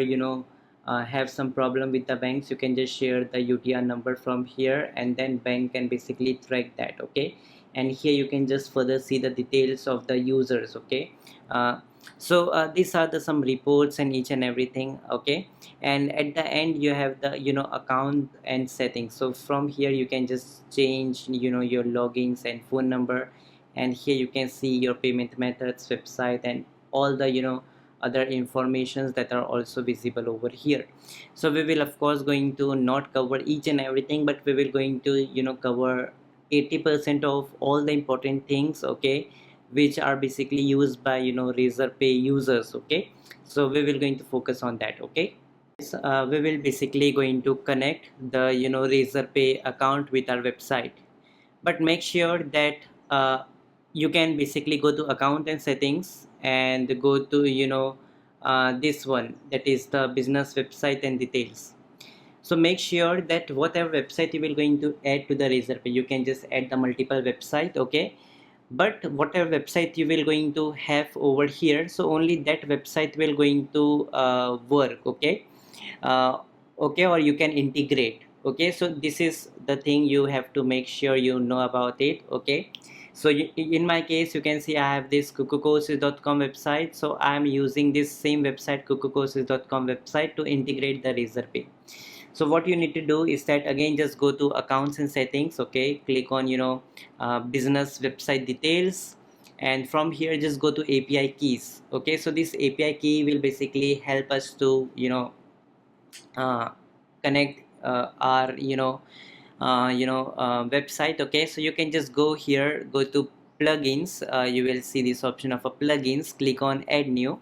have some problem with the banks, you can just share the UTR number from here, and then bank can basically track that, okay. And here you can just further see the details of the users, okay. These are the some reports and each and everything, okay. And at the end you have the account and settings. So from here you can just change your logins and phone number, and here you can see your payment methods, website, and all the other informations that are also visible over here. So we will of course going to not cover each and everything, but we will going to cover 80% of all the important things, okay, which are basically used by RazorPay users, okay. So we will going to focus on that, okay. We will basically going to connect the RazorPay account with our website, but make sure that you can basically go to account and settings and go to this one, that is the business website and details. So make sure that whatever website you will going to add to the RazorPay, you can just add the multiple website, okay. But whatever website you will going to have over here, so only that website will going to work, okay. uh, okay, or you can integrate, okay. So this is the thing you have to make sure you know about it, okay. So in my case you can see I have this kukucourses.com website, so I am using this same website, kukucourses.com website, to integrate the RazorPay. So what you need to do is that again just go to accounts and settings, okay, click on business website details, and from here just go to API keys, okay. So this API key will basically help us to uh, connect our website, okay. So you can just go here, go to plugins, you will see this option of a plugins, click on add new,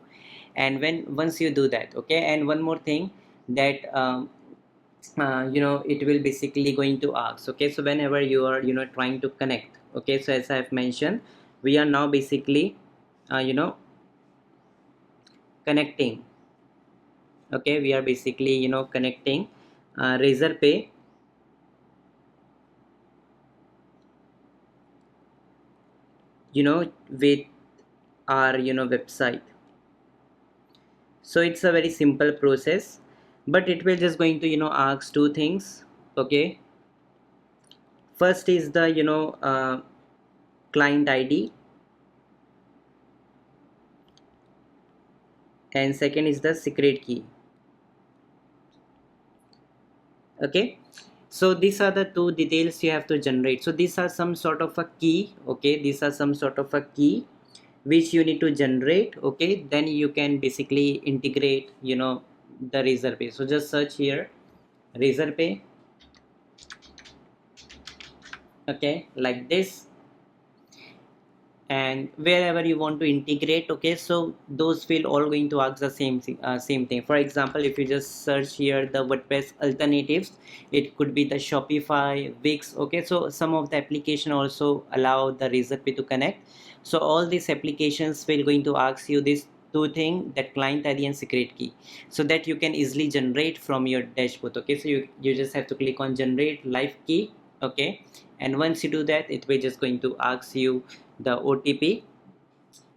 and once you do that, okay. And one more thing that it will basically going to ask, okay. So whenever you are trying to connect, okay, so as I have mentioned, we are now basically connecting, okay. We are basically connecting RazorPay with our website. So it's a very simple process, but it will just going to ask two things, okay. First is the client ID, and second is the secret key. Okay, so these are the two details you have to generate. So these are some sort of a key. Okay, these are some sort of a key which you need to generate. Okay, then you can basically integrate the RazorPay. So just search here RazorPay. Okay, like this, and wherever you want to integrate. Okay, so those will all going to ask the same thing. For example, if you just search here the WordPress alternatives, it could be the Shopify, Wix. Okay, so some of the application also allow the RazorPay to connect. So all these applications will going to ask you this two thing, that client ID and secret key, so that you can easily generate from your dashboard. Okay, so you just have to click on generate live key. Okay, and once you do that, it will just going to ask you the OTP.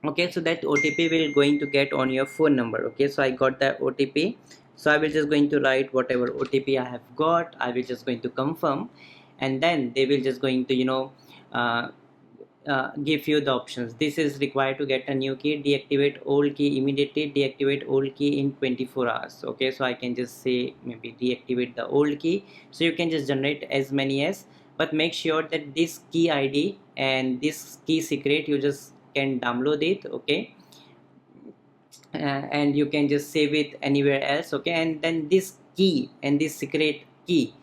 Okay, so that OTP will going to get on your phone number. Okay, so I got the OTP, so I will just going to write whatever OTP I have got. I will just going to confirm, and then they will just going to uh, give you the options. This is required to get a new key, deactivate old key immediately, deactivate old key in 24 hours. Okay, so I can just say maybe deactivate the old key. So you can just generate as many as, but make sure that this key ID and this key secret you just can download it. Okay, and you can just save it anywhere else. Okay, and then this key and this secret key,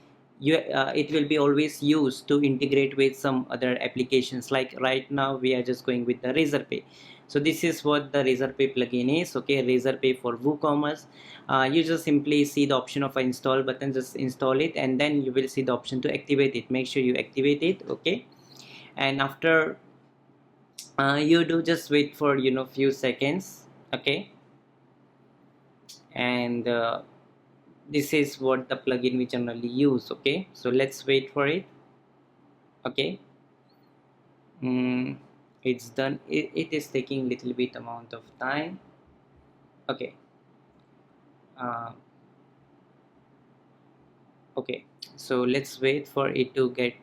it will be always used to integrate with some other applications. Like right now we are just going with the RazorPay. So this is what the RazorPay plugin is. Okay, RazorPay for WooCommerce. You just simply see the option of install button, just install it, and then you will see the option to activate it. Make sure you activate it. Okay, and after you do just wait for few seconds. Okay, and this is what the plugin we generally use. Okay, so let's wait for it. Okay, it's done. It is taking little bit amount of time. Okay, uh, okay, so let's wait for it to get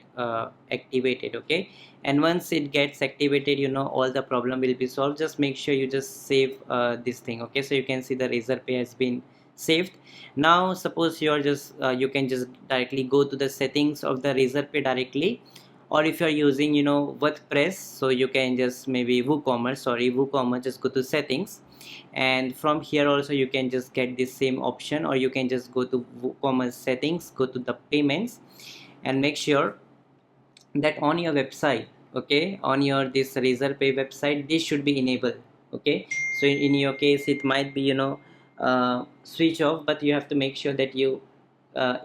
activated. Okay, and once it gets activated, all the problem will be solved. Just make sure you just save this thing. Okay, so you can see the RazorPay has been saved. Now suppose you are just you can just directly go to the settings of the RazorPay directly, or if you are using WordPress, so you can just maybe WooCommerce, just go to settings, and from here also you can just get this same option, or you can just go to WooCommerce settings, go to the payments, and make sure that on your website, okay, on your this RazorPay website, this should be enabled. Okay, so in your case it might be switch off, but you have to make sure that you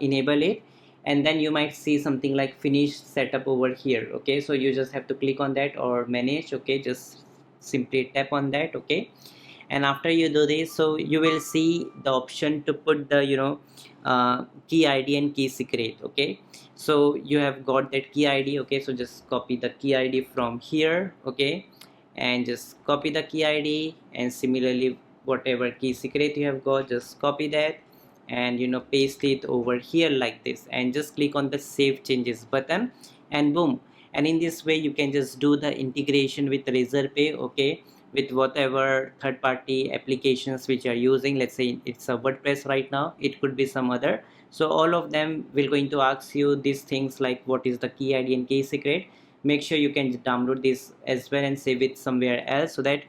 enable it, and then you might see something like finish setup over here. Okay, so you just have to click on that, or manage. Okay, just simply tap on that. Okay, and after you do this, so you will see the option to put the key ID and key secret. Okay, so you have got that key ID. Okay, so just copy the key ID from here. Okay, and just copy the key ID, and similarly whatever key secret you have got, just copy that, and paste it over here like this, and just click on the save changes button, and boom. And in this way you can just do the integration with RazorPay. Okay, with whatever third-party applications which you are using. Let's say it's a WordPress right now, it could be some other. So all of them will going to ask you these things like what is the key ID and key secret. Make sure you can download this as well and save it somewhere else, so that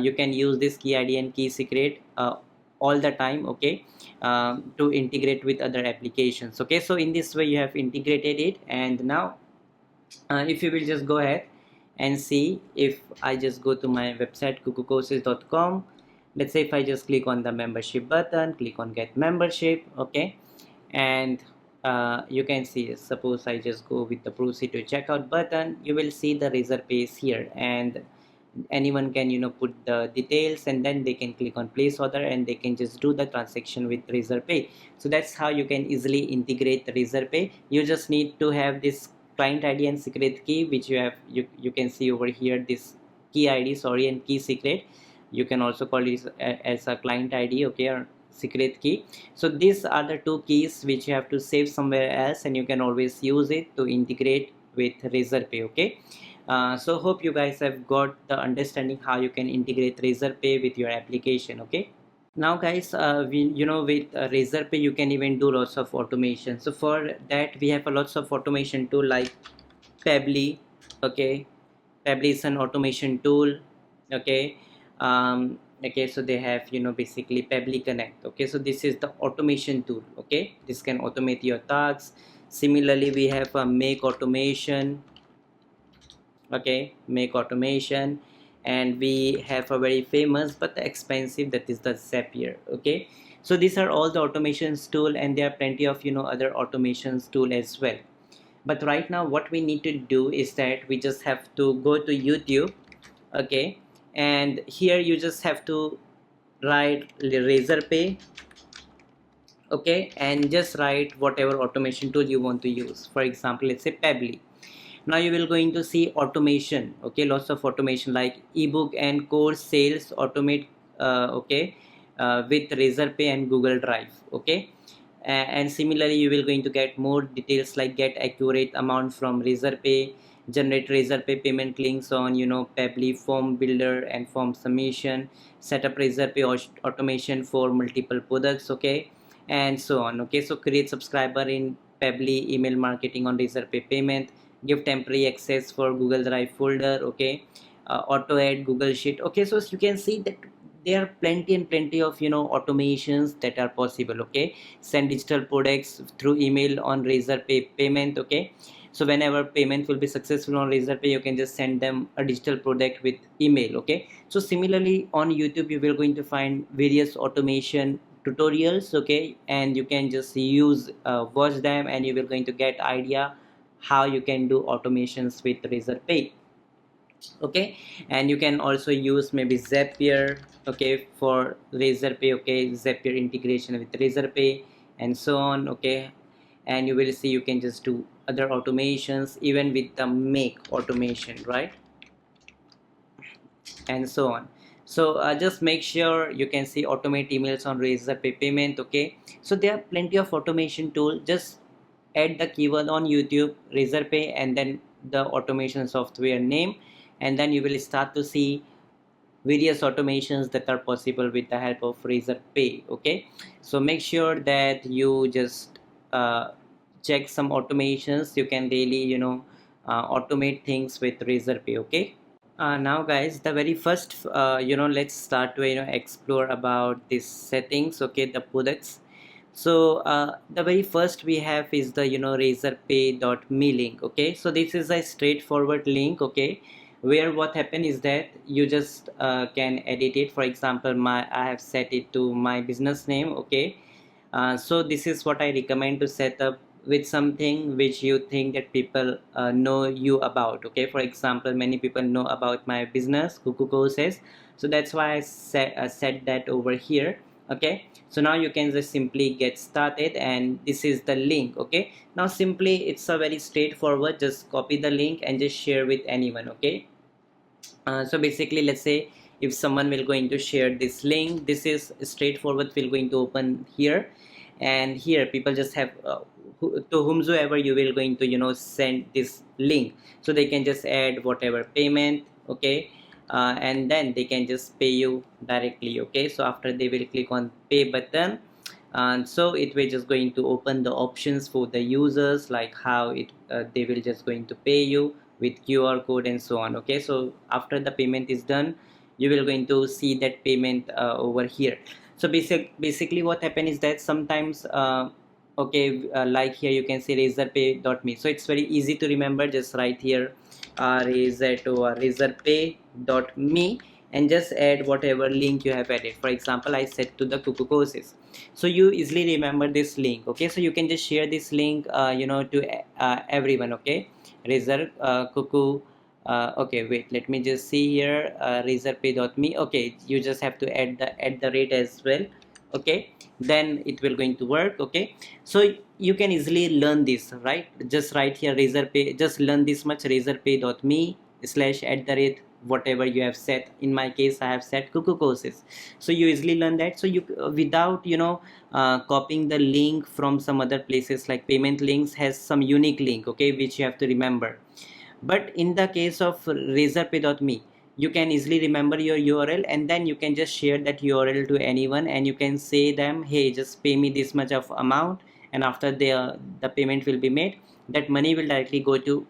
you can use this key ID and key secret all the time. Okay, to integrate with other applications. Okay, so in this way you have integrated it. And now if you will just go ahead and see, if I just go to my website kukucourses.com, let's say if I just click on the membership button, click on get membership. Okay, and you can see, suppose I just go with the proceed to checkout button, you will see the RazorPay is here, and anyone can put the details, and then they can click on place order, and they can just do the transaction with RazorPay. So that's how you can easily integrate the RazorPay. You just need to have this client ID and secret key, which you can see over here, this key ID, sorry, and key secret. You can also call it as a client ID. Okay, or secret key. So these are the two keys which you have to save somewhere else, and you can always use it to integrate with RazorPay. Okay, so hope you guys have got the understanding how you can integrate RazorPay with your application. Okay, now guys, with RazorPay you can even do lots of automation. So for that we have a lots of automation tool like Pebble. Okay, Pebble is an automation tool. Okay, okay, so they have basically Pebble Connect. Okay, so this is the automation tool. Okay, this can automate your tasks. Similarly we have a Make Automation. Okay, Make Automation, and we have a very famous but expensive, that is the Zapier. Okay, so these are all the automations tool, and there are plenty of other automations tool as well. But right now what we need to do is that we just have to go to YouTube. Okay, and here you just have to write RazorPay. Okay, and just write whatever automation tool you want to use. For example, let's say Pebble. Now you will going to see automation. Okay, lots of automation like ebook and course sales automate. Okay, with RazorPay and Google Drive. Okay, and similarly you will going to get more details like get accurate amount from RazorPay, generate RazorPay payment links on Pebble, form builder and form submission, set up RazorPay automation for multiple products. Okay, and so on. Okay, so create subscriber in Pebble, email marketing on RazorPay payment, give temporary access for Google Drive folder. Okay, auto add Google Sheet. Okay, so you can see that there are plenty and plenty of automations that are possible. Okay, send digital products through email on RazorPay payment. Okay, so whenever payment will be successful on RazorPay, you can just send them a digital product with email. Okay, so similarly on YouTube you will going to find various automation tutorials. Okay, and you can just use watch them, and you will going to get idea how you can do automations with RazorPay. Okay, and you can also use maybe Zapier. Okay, for RazorPay. Okay, Zapier integration with RazorPay and so on. Okay, and you will see you can just do other automations even with the Make Automation, right, and so on. So just make sure you can see automate emails on RazorPay payment. Okay, so there are plenty of automation tool. Just add the keyword on YouTube RazorPay and then the automation software name, and then you will start to see various automations that are possible with the help of RazorPay. Okay, so make sure that you just check some automations. You can really automate things with RazorPay. Okay, now guys, the very first let's start to explore about these settings. Okay, the products. So the very first we have is the razorpay.me link. Okay, so this is a straightforward link. Okay, where what happen is that you just can edit it. For example, I have set it to my business name. Okay, so this is what I recommend to set up with something which you think that people know you about. Okay, for example, many people know about my business Kuku Courses, so that's why I set that over here. Okay, so now you can just simply get started, and this is the link. Okay, now simply it's a very straightforward, just copy the link and just share with anyone. Okay, so basically let's say if someone will going to share this link, this is straightforward, will going to open here, and here people just have to whomsoever you will going to send this link, so they can just add whatever payment. Okay, and then they can just pay you directly. Okay, so after they will click on pay button, and so it will just going to open the options for the users, like how they will just going to pay you with QR code and so on. Okay, so after the payment is done, you will going to see that payment over here. So basically what happen is that sometimes okay, like here you can see razorpay.me, so it's very easy to remember. Just write here razorpay.me and just add whatever link you have added. For example, I set to the Kuku Courses, so you easily remember this link. Okay, so you can just share this link to everyone. Okay, Razor Kuku. Okay, wait, let me just see here, razorpay.me. Okay, you just have to add the rate as well. Okay, then it will going to work. Okay, so you can easily learn this, right? Just write here razorpay, just learn this much, razorpay.me / whatever you have set. In my case, I have set Kuku courses, so you easily learn that. So you, without copying the link from some other places, like payment links has some unique link, okay, which you have to remember. But in the case of razorpay.me, you can easily remember your URL, and then you can just share that URL to anyone, and you can say them, hey, just pay me this much of amount, and after the payment will be made, that money will directly go to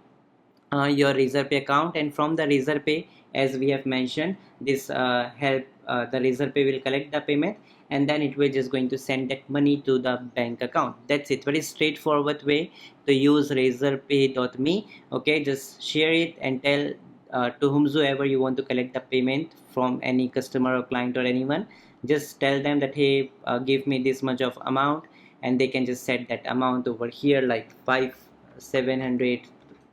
your RazorPay account. And from the RazorPay, as we have mentioned, this help the RazorPay will collect the payment, and then it will just going to send that money to the bank account. That's it. Very straightforward way to use razorpay.me. okay, just share it and tell to whomsoever you want to collect the payment from, any customer or client or anyone. Just tell them that, hey, give me this much of amount, and they can just set that amount over here, like 700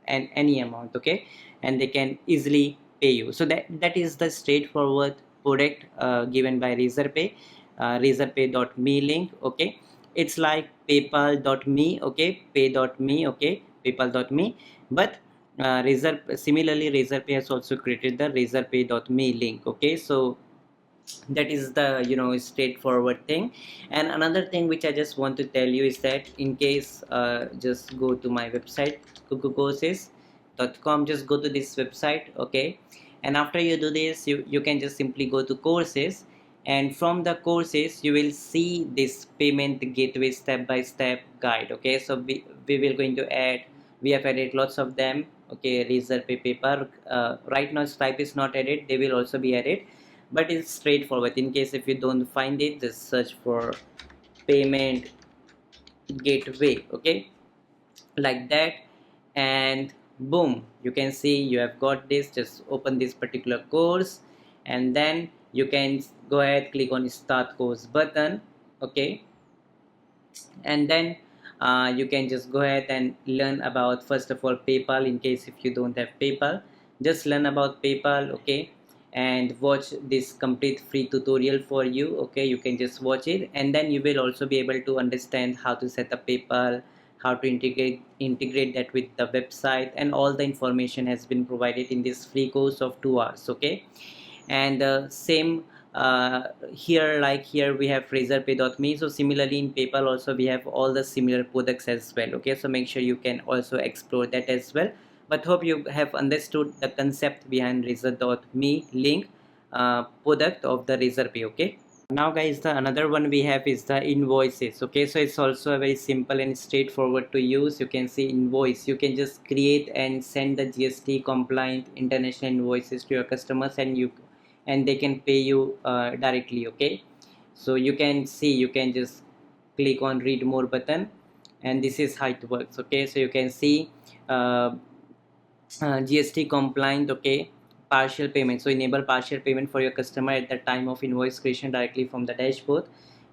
and any amount, okay, and they can easily pay you. So that is the straightforward product given by razorpay. Razorpay.me link, okay, it's like paypal.me, okay, pay.me, okay, paypal.me. But similarly, razorpay has also created the razorpay.me link, okay. So that is the straightforward thing. And another thing which I just want to tell you is that, in case just go to my website kukucourses.com, just go to this website, okay, and after you do this, you can just simply go to courses, and from the courses you will see this payment gateway step-by-step guide, okay. So we will going to add, we have added lots of them, okay. Razorpay paper, right now Stripe is not added, they will also be added, but it's straightforward. In case if you don't find it, just search for payment gateway, okay, like that, and boom, you can see you have got this. Just open this particular course, and then you can go ahead, click on start course button, okay, and then you can just go ahead and learn about, first of all, PayPal. In case if you don't have PayPal, just learn about PayPal, okay, and watch this complete free tutorial for you, okay. You can just watch it, and then you will also be able to understand how to set up PayPal, how to integrate that with the website, and all the information has been provided in this free course of 2 hours, okay. And same here, like here we have razorpay.me. so similarly in PayPal also we have all the similar products as well, okay. So make sure you can also explore that as well. But hope you have understood the concept behind razor.me link product of the razorpay, okay. Now guys, the another one we have is the invoices, okay. So it's also a very simple and straightforward to use. You can see invoice, you can just create and send the GST compliant international invoices to your customers, and they can pay you directly, okay. So you can see, you can just click on read more button, and this is how it works, okay. So you can see GST compliant, okay, partial payment. So enable partial payment for your customer at the time of invoice creation directly from the dashboard.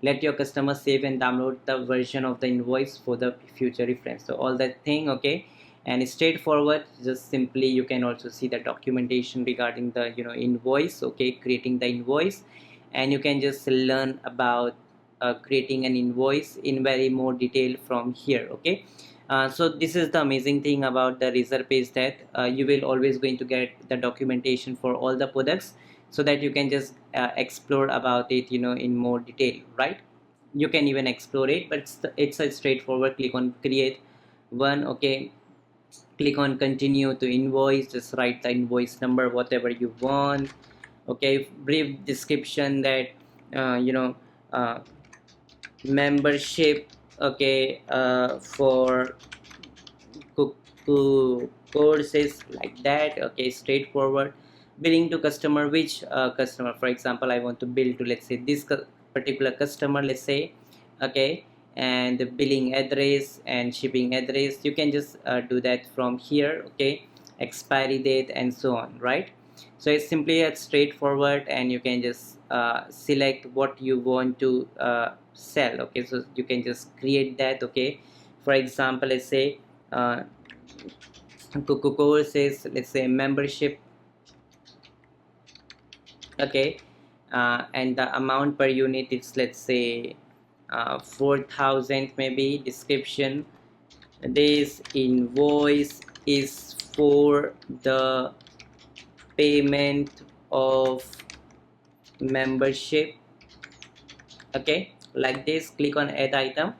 Let your customer save and download the version of the invoice for the future reference. So all that thing, okay, and it's straightforward. Just simply you can also see the documentation regarding the invoice, okay, creating the invoice, and you can just learn about creating an invoice in very more detail from here, okay. So this is the amazing thing about the razorpay, is that you will always going to get the documentation for all the products, so that you can just explore about it in more detail, right. You can even explore it, but it's a straightforward. Click on create one, okay, click on continue to invoice, just write the invoice number, whatever you want, okay. Brief description that uh, membership, okay, for courses, like that, okay. Straightforward. Billing to customer, which customer, for example, I want to bill to, let's say, this particular customer, let's say, okay, and the billing address and shipping address, you can just do that from here, okay. Expiry date and so on, right. So it's simply a straightforward, and you can just select what you want to sell, okay. So you can just create that, okay. For example, let's say courses, let's say membership, okay, and the amount per unit is, let's say, 4,000 maybe. Description, this invoice is for the payment of membership. Okay, like this, click on add item.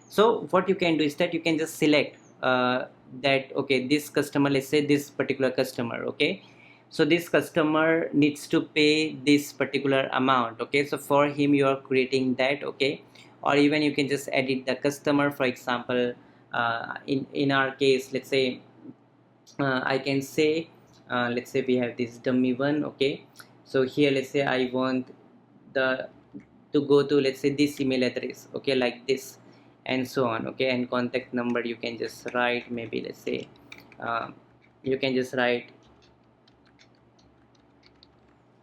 So what you can do is that you can just select that, okay, this customer, let's say this particular customer, okay, so this customer needs to pay this particular amount. Okay, so for him you are creating that. Okay, or even you can just edit the customer. For example, in our case, let's say I can say, let's say we have this dummy one. Okay, so here let's say I want the to go to, let's say, this email address. Okay, like this, and so on. Okay, and contact number you can just write, maybe let's say you can just write,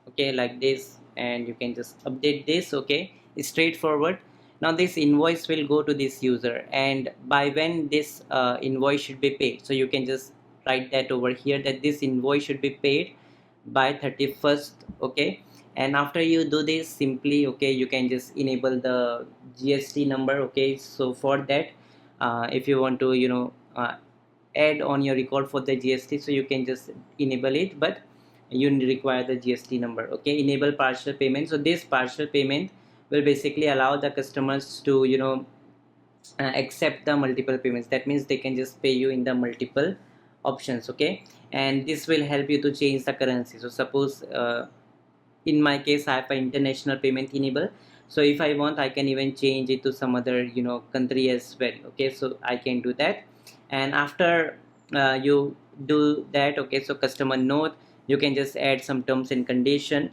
okay, like this, and you can just update this. Okay, it's straightforward. Now this invoice will go to this user, and by when this invoice should be paid, so you can just write that over here, that this invoice should be paid by 31st. Okay, and after you do this, simply, okay, you can just enable the GST number. Okay, so for that, if you want to, add on your record for the GST, so you can just enable it, but you require the GST number. Okay, enable partial payment. So this partial payment will basically allow the customers to, accept the multiple payments. That means they can just pay you in the multiple options. Okay, and this will help you to change the currency. So suppose in my case I have an international payment enable, so if I want, I can even change it to some other, country as well. Okay, so I can do that. And after you do that, okay, so customer note, you can just add some terms and condition.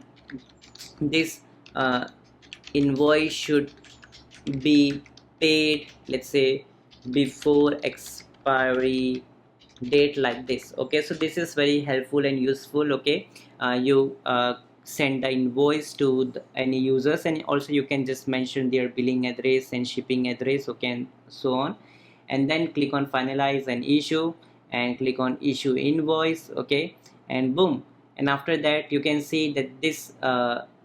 This invoice should be paid, let's say, before expiry date, like this. Okay, so this is very helpful and useful. Okay, you send the invoice to any users, and also you can just mention their billing address and shipping address. Okay, and so on, and then click on finalize and issue, and click on issue invoice. Okay, and boom, and after that you can see that this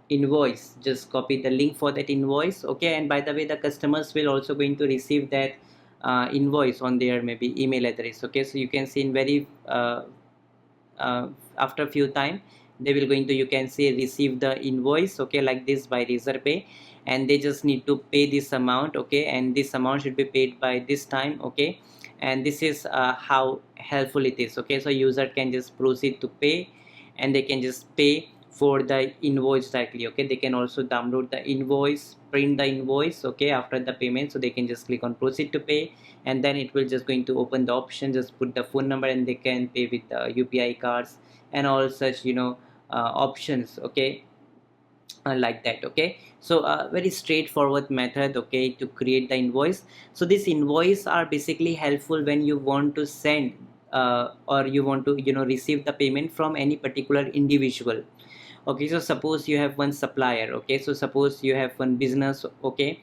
invoice, just copy the link for that invoice. Okay, and by the way, the customers will also going to receive that invoice on their maybe email address. Okay, so you can see in very after a few time, they will going to, you can see, receive the invoice. Okay, like this, by RazorPay, and they just need to pay this amount. Okay, and this amount should be paid by this time. Okay, and this is how helpful it is. Okay, so user can just proceed to pay, and they can just pay for the invoice directly. Okay, they can also download the invoice, print the invoice. Okay, after the payment, so they can just click on proceed to pay, and then it will just going to open the option, just put the phone number, and they can pay with UPI cards and all such, options. Okay, like that. Okay, so very straightforward method, okay, to create the invoice. So this invoice are basically helpful when you want to send or you want to, receive the payment from any particular individual. Okay, so suppose you have one supplier. Okay, so suppose you have one business. Okay,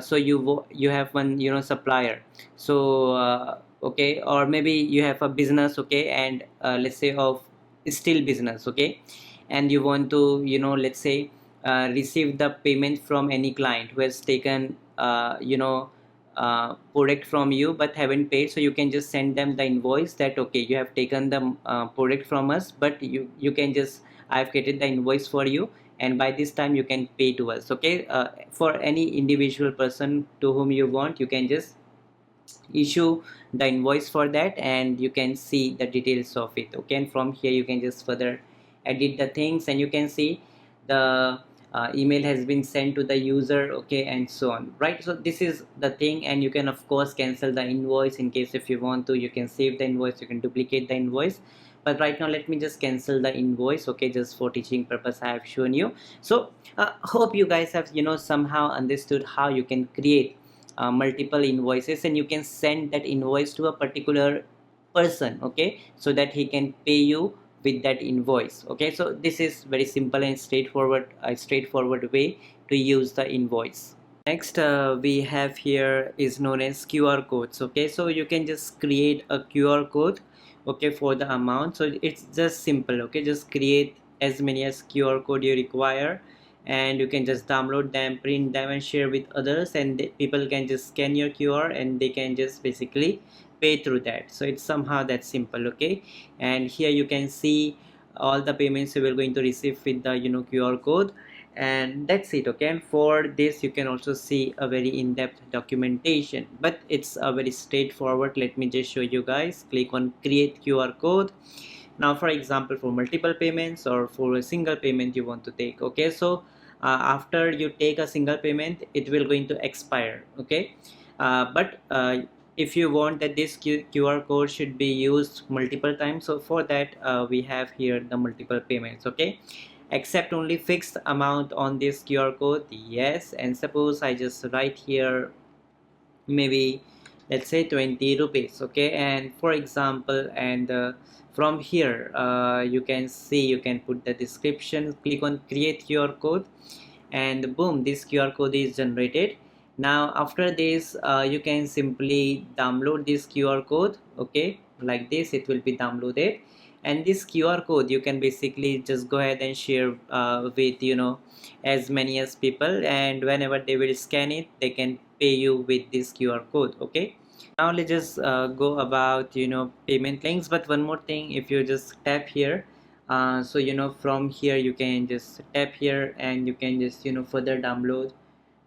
so you have one, supplier. So okay, or maybe you have a business. Okay, and let's say of steel business. Okay, and you want to, let's say, receive the payment from any client who has taken product from you but haven't paid. So you can just send them the invoice that, okay, you have taken the product from us, but you can just, I've created the invoice for you, and by this time you can pay to us. Okay, for any individual person to whom you want, you can just issue the invoice for that, and you can see the details of it. Okay, and from here you can just further edit the things, and you can see the email has been sent to the user. Okay, and so on, right? So this is the thing, and you can of course cancel the invoice in case if you want to. You can save the invoice, you can duplicate the invoice, but right now let me just cancel the invoice. Okay, just for teaching purpose I have shown you. So hope you guys have, somehow understood how you can create multiple invoices, and you can send that invoice to a particular person. Okay, so that he can pay you with that invoice. Okay, so this is very simple and straightforward way to use the invoice. Next we have here is known as QR codes. Okay, so you can just create a QR code, okay, for the amount. So it's just simple. Okay, just create as many as QR code you require, and you can just download them, print them, and share with others, and people can just scan your QR, and they can just basically pay through that. So it's somehow that simple. Okay, and here you can see all the payments you will going to receive with the QR code, and that's it. Okay, and for this you can also see a very in-depth documentation, but it's a very straightforward. Let me just show you guys. Click on create QR code. Now for example, for multiple payments or for a single payment you want to take. Okay, so after you take a single payment, it will going to expire. Okay, but if you want that this QR code should be used multiple times, so for that we have here the multiple payments. Okay, accept only fixed amount on this QR code, yes. And suppose I just write here maybe let's say 20 rupees. Okay, and for example, and from here you can see, you can put the description, click on create QR code, and boom, this QR code is generated. Now after this you can simply download this QR code. Okay, like this it will be downloaded, and this QR code you can basically just go ahead and share with as many as people, and whenever they will scan it, they can pay you with this QR code. Okay, now let's just go about payment links. But one more thing, if you just tap here, so from here you can just tap here and you can just further download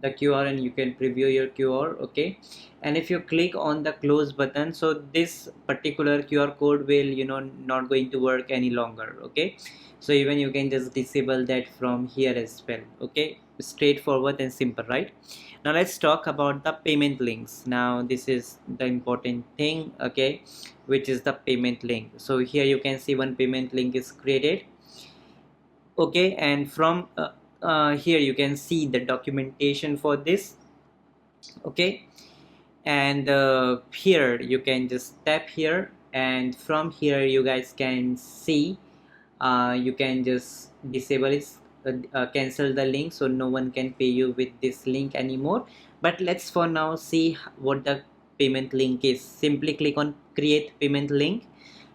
the QR and you can preview your QR. Okay, and if you click on the close button, so this particular QR code will not going to work any longer. Okay, so even you can just disable that from here as well. Okay, straightforward and simple, right? Now let's talk about the payment links. Now this is the important thing. Okay, which is the payment link. So here you can see one payment link is created. Okay, and from here you can see the documentation for this. Okay, and here you can just tap here, and from here you guys can see you can just disable it, cancel the link, so no one can pay you with this link anymore. But let's for now see what the payment link is. Simply click on create payment link.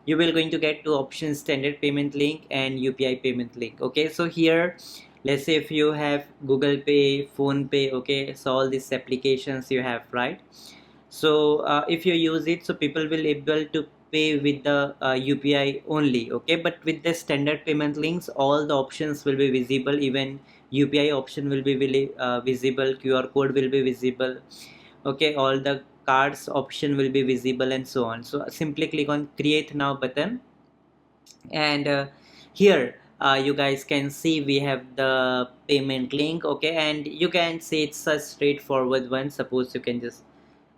You will going to get two options: standard payment link and UPI payment link. Okay, so here let's say if you have Google Pay, Phone Pay, okay, so all these applications you have, right? So if you use it, so people will able to pay with the UPI only. Okay, but with the standard payment links, all the options will be visible. Even UPI option will be visible, QR code will be visible. Okay, all the cards option will be visible, and so on. So simply click on create now button, and here you guys can see we have the payment link. Okay, and you can see it's a straightforward one. Suppose you can just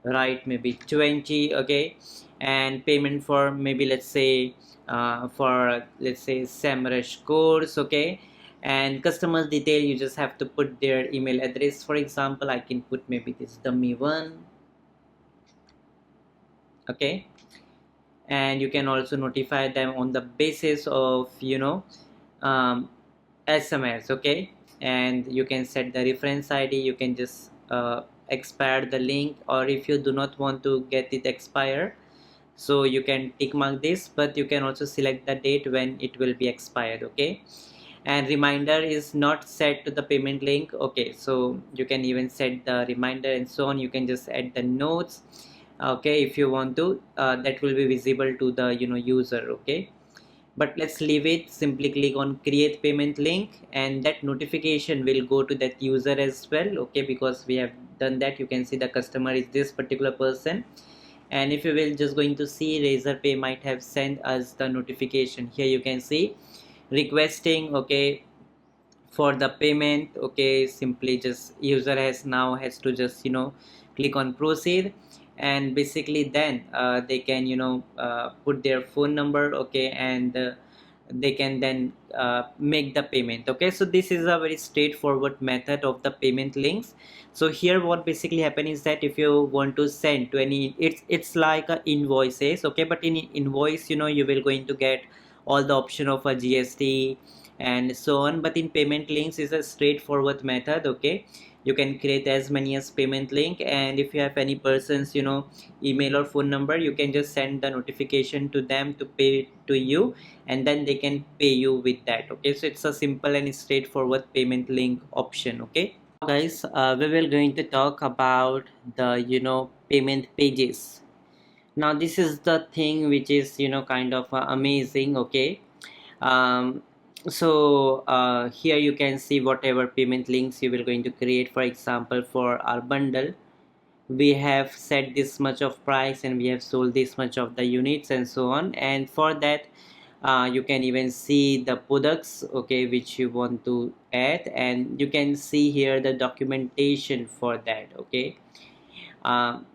write maybe 20. Okay, and payment for maybe let's say for let's say SEMrush course. Okay, and customers detail, you just have to put their email address. For example, I can put maybe this dummy one. Okay, and you can also notify them on the basis of um, SMS. Okay, and you can set the reference ID. You can just expire the link, or if you do not want to get it expire, so you can tick mark this, but you can also select the date when it will be expired. Okay, and reminder is not set to the payment link. Okay, so you can even set the reminder and so on. You can just add the notes. Okay, if you want to, that will be visible to the user. Okay, but let's leave it. Simply click on create payment link, and that notification will go to that user as well. Okay, because we have done that. You can see the customer is this particular person, and if you will just going to see, RazorPay might have sent us the notification. Here you can see requesting, okay, for the payment. Okay, simply just user has to just click on proceed, and basically then they can put their phone number. Okay, and they can then make the payment. Okay, so this is a very straightforward method of the payment links. So here what basically happen is that if you want to send to any, it's like a invoices. Okay, but in invoice you will going to get all the option of a GST and so on, but in payment links is a straightforward method. Okay, you can create as many as payment link, and if you have any person's email or phone number, you can just send the notification to them to pay to you, and then they can pay you with that. Okay, so it's a simple and straightforward payment link option. Okay, guys, we will going to talk about the payment pages. Now this is the thing which is kind of amazing. Okay, um, so here you can see whatever payment links you will going to create. For example, for our bundle, we have set this much of price and we have sold this much of the units and so on. And for that, you can even see the products, okay, which you want to add, and you can see here the documentation for that, okay. um,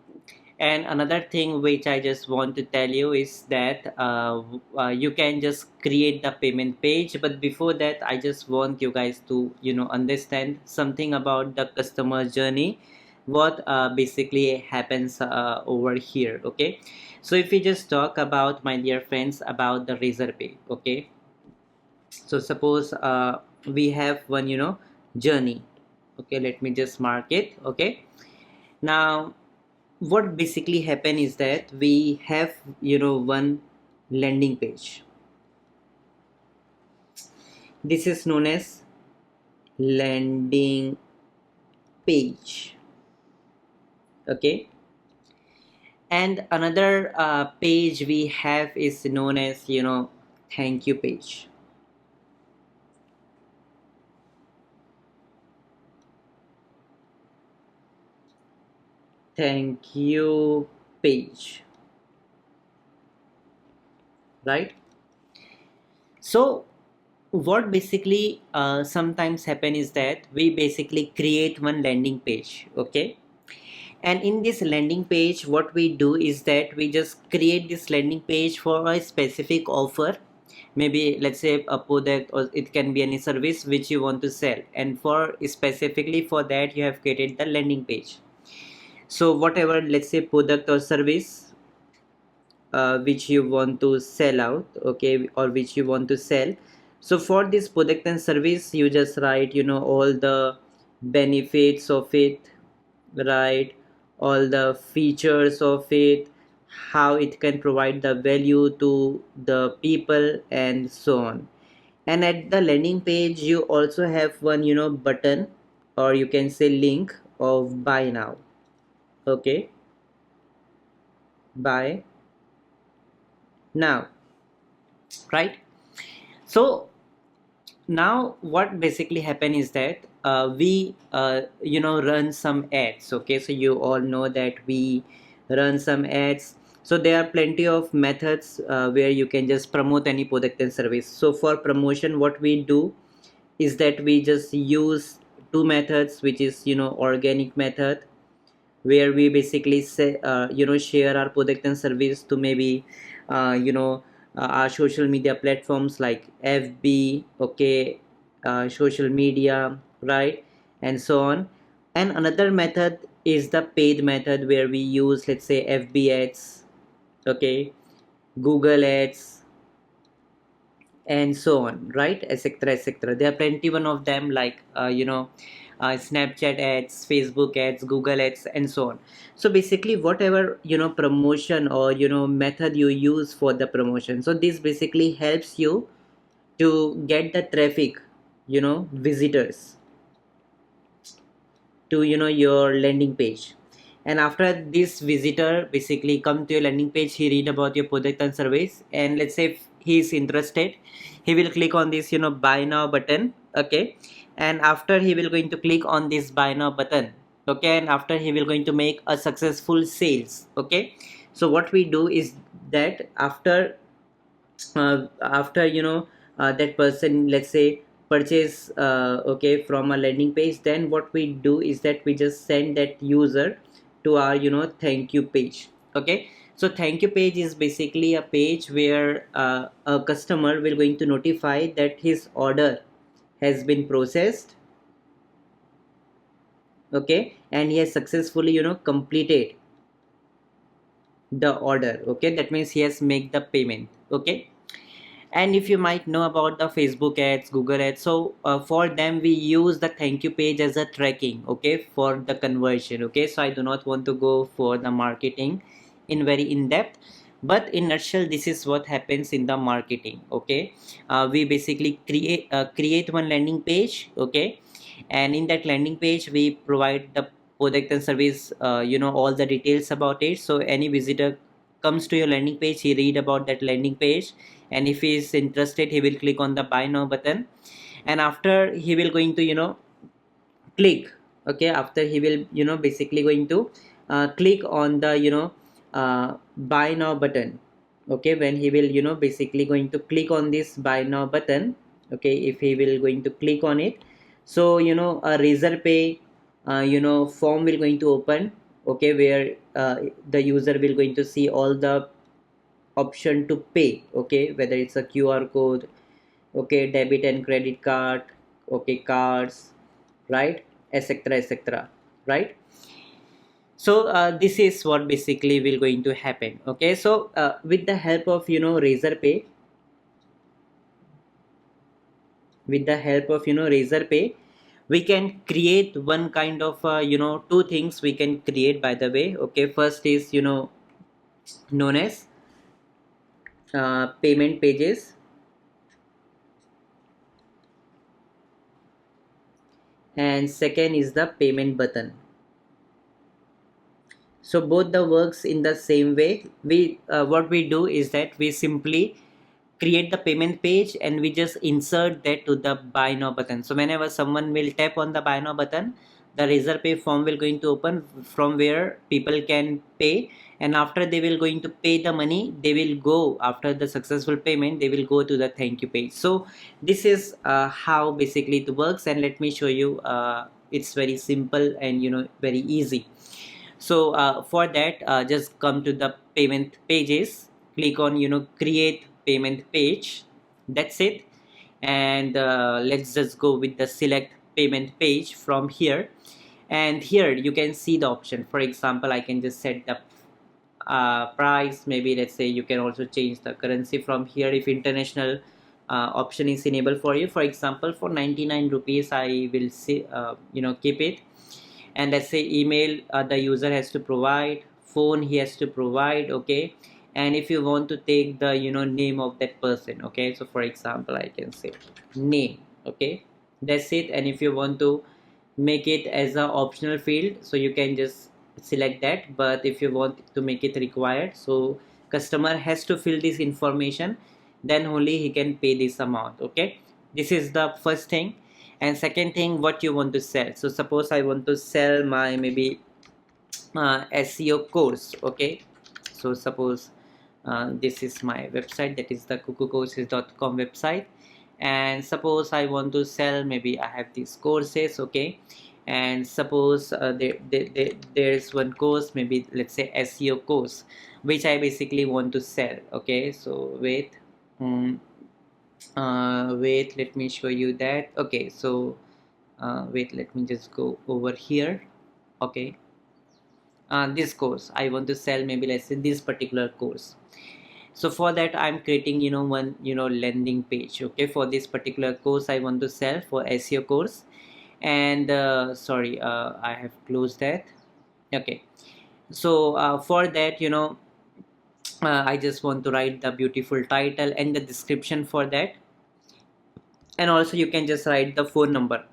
and another thing which I just want to tell you is that you can just create the payment page, but before that I just want you guys to understand something about the customer journey, what basically happens over here, okay. So if we just talk about, my dear friends, about the RazorPay, okay. So suppose we have one journey, okay, let me just mark it, okay. Now what basically happen is that we have one landing page. This is known as landing page, okay. And another page we have is known as thank you page. Thank you page, right? So what basically sometimes happen is that we basically create one landing page, okay. And in this landing page, what we do is that we just create this landing page for a specific offer, maybe let's say a product, or it can be any service which you want to sell, and for specifically for that you have created the landing page. So whatever, let's say, product or service which you want to sell out, okay, or which you want to sell. So for this product and service, you just write all the benefits of it, right, all the features of it, how it can provide the value to the people, and so on. And at the landing page you also have one button, or you can say link of buy now, okay, buy now, right. So now what basically happen is that we run some ads, okay. So you all know that we run some ads. So there are plenty of methods where you can just promote any product and service. So for promotion, what we do is that we just use two methods, which is organic method, where we basically say share our product and service to maybe our social media platforms like FB, okay, social media, right, and so on. And another method is the paid method, where we use, let's say, FB ads, okay, Google ads, and so on, right, etc, etc. There are plenty one of them, like Snapchat ads, Facebook ads, Google ads, and so on. So basically whatever promotion or method you use for the promotion, so this basically helps you to get the traffic, visitors to your landing page. And after this visitor basically come to your landing page, he read about your product and service, and let's say if he is interested, he will click on this buy now button, okay. And after he will going to click on this buy now button, okay, and after he will going to make a successful sales, okay. So what we do is that after that person, let's say, purchase okay, from a landing page, then what we do is that we just send that user to our thank you page, okay. So thank you page is basically a page where a customer will going to notify that his order has been processed, okay, and he has successfully completed the order, okay. That means he has made the payment, okay. And if you might know about the Facebook ads, Google ads, so for them we use the thank you page as a tracking, okay, for the conversion, okay. So I do not want to go for the marketing in very in depth, but in nutshell this is what happens in the marketing, okay. We basically create one landing page, okay, and in that landing page we provide the product and service, all the details about it. So any visitor comes to your landing page, he read about that landing page, and if he is interested, he will click on the buy now button, and after he will going to click, okay, after he will basically going to click on the buy now button. Okay, when he will basically going to click on this buy now button, okay, if he will going to click on it, so a RazorPay form will going to open, okay, where the user will going to see all the option to pay, okay, whether it's a QR code, okay, debit and credit card, okay, cards, right, etc, etc, right. So this is what basically will going to happen. Okay, so with the help of RazorPay, with the help of RazorPay, we can create one kind of two things we can create, by the way. Okay, first is known as payment pages, and second is the payment button. So both the works in the same way. We what we do is that we simply create the payment page and we just insert that to the buy now button. So whenever someone will tap on the buy now button, the RazorPay form will going to open, from where people can pay, and after they will going to pay the money, they will go, after the successful payment, they will go to the thank you page. So this is how basically it works, and let me show you. It's very simple and very easy. So for that, just come to the payment pages, click on create payment page, that's it. And let's just go with the select payment page from here, and here you can see the option. For example, I can just set the price, maybe let's say you can also change the currency from here if international option is enabled for you. For example, for 99 rupees I will see keep it. And let's say email, the user has to provide, phone he has to provide, okay. And if you want to take the name of that person, okay, so for example I can say name, okay, that's it. And if you want to make it as a optional field, so you can just select that. But if you want to make it required, so customer has to fill this information, then only he can pay this amount, okay. This is the first thing. And second thing, what you want to sell. So suppose I want to sell my maybe SEO course, okay. So suppose this is my website, that is the kukucourses.com website, and suppose I want to sell, maybe I have these courses, okay. And suppose there's one course, maybe let's say SEO course, which I basically want to sell, okay. So wait, wait, let me show you that. Okay, so wait, let me just go over here, okay. This course I want to sell, maybe let's say this particular course. So for that I'm creating one landing page, okay, for this particular course I want to sell, for SEO course. And sorry, I have closed that, okay. So for that I just want to write the beautiful title and the description for that. And also you can just write the phone number,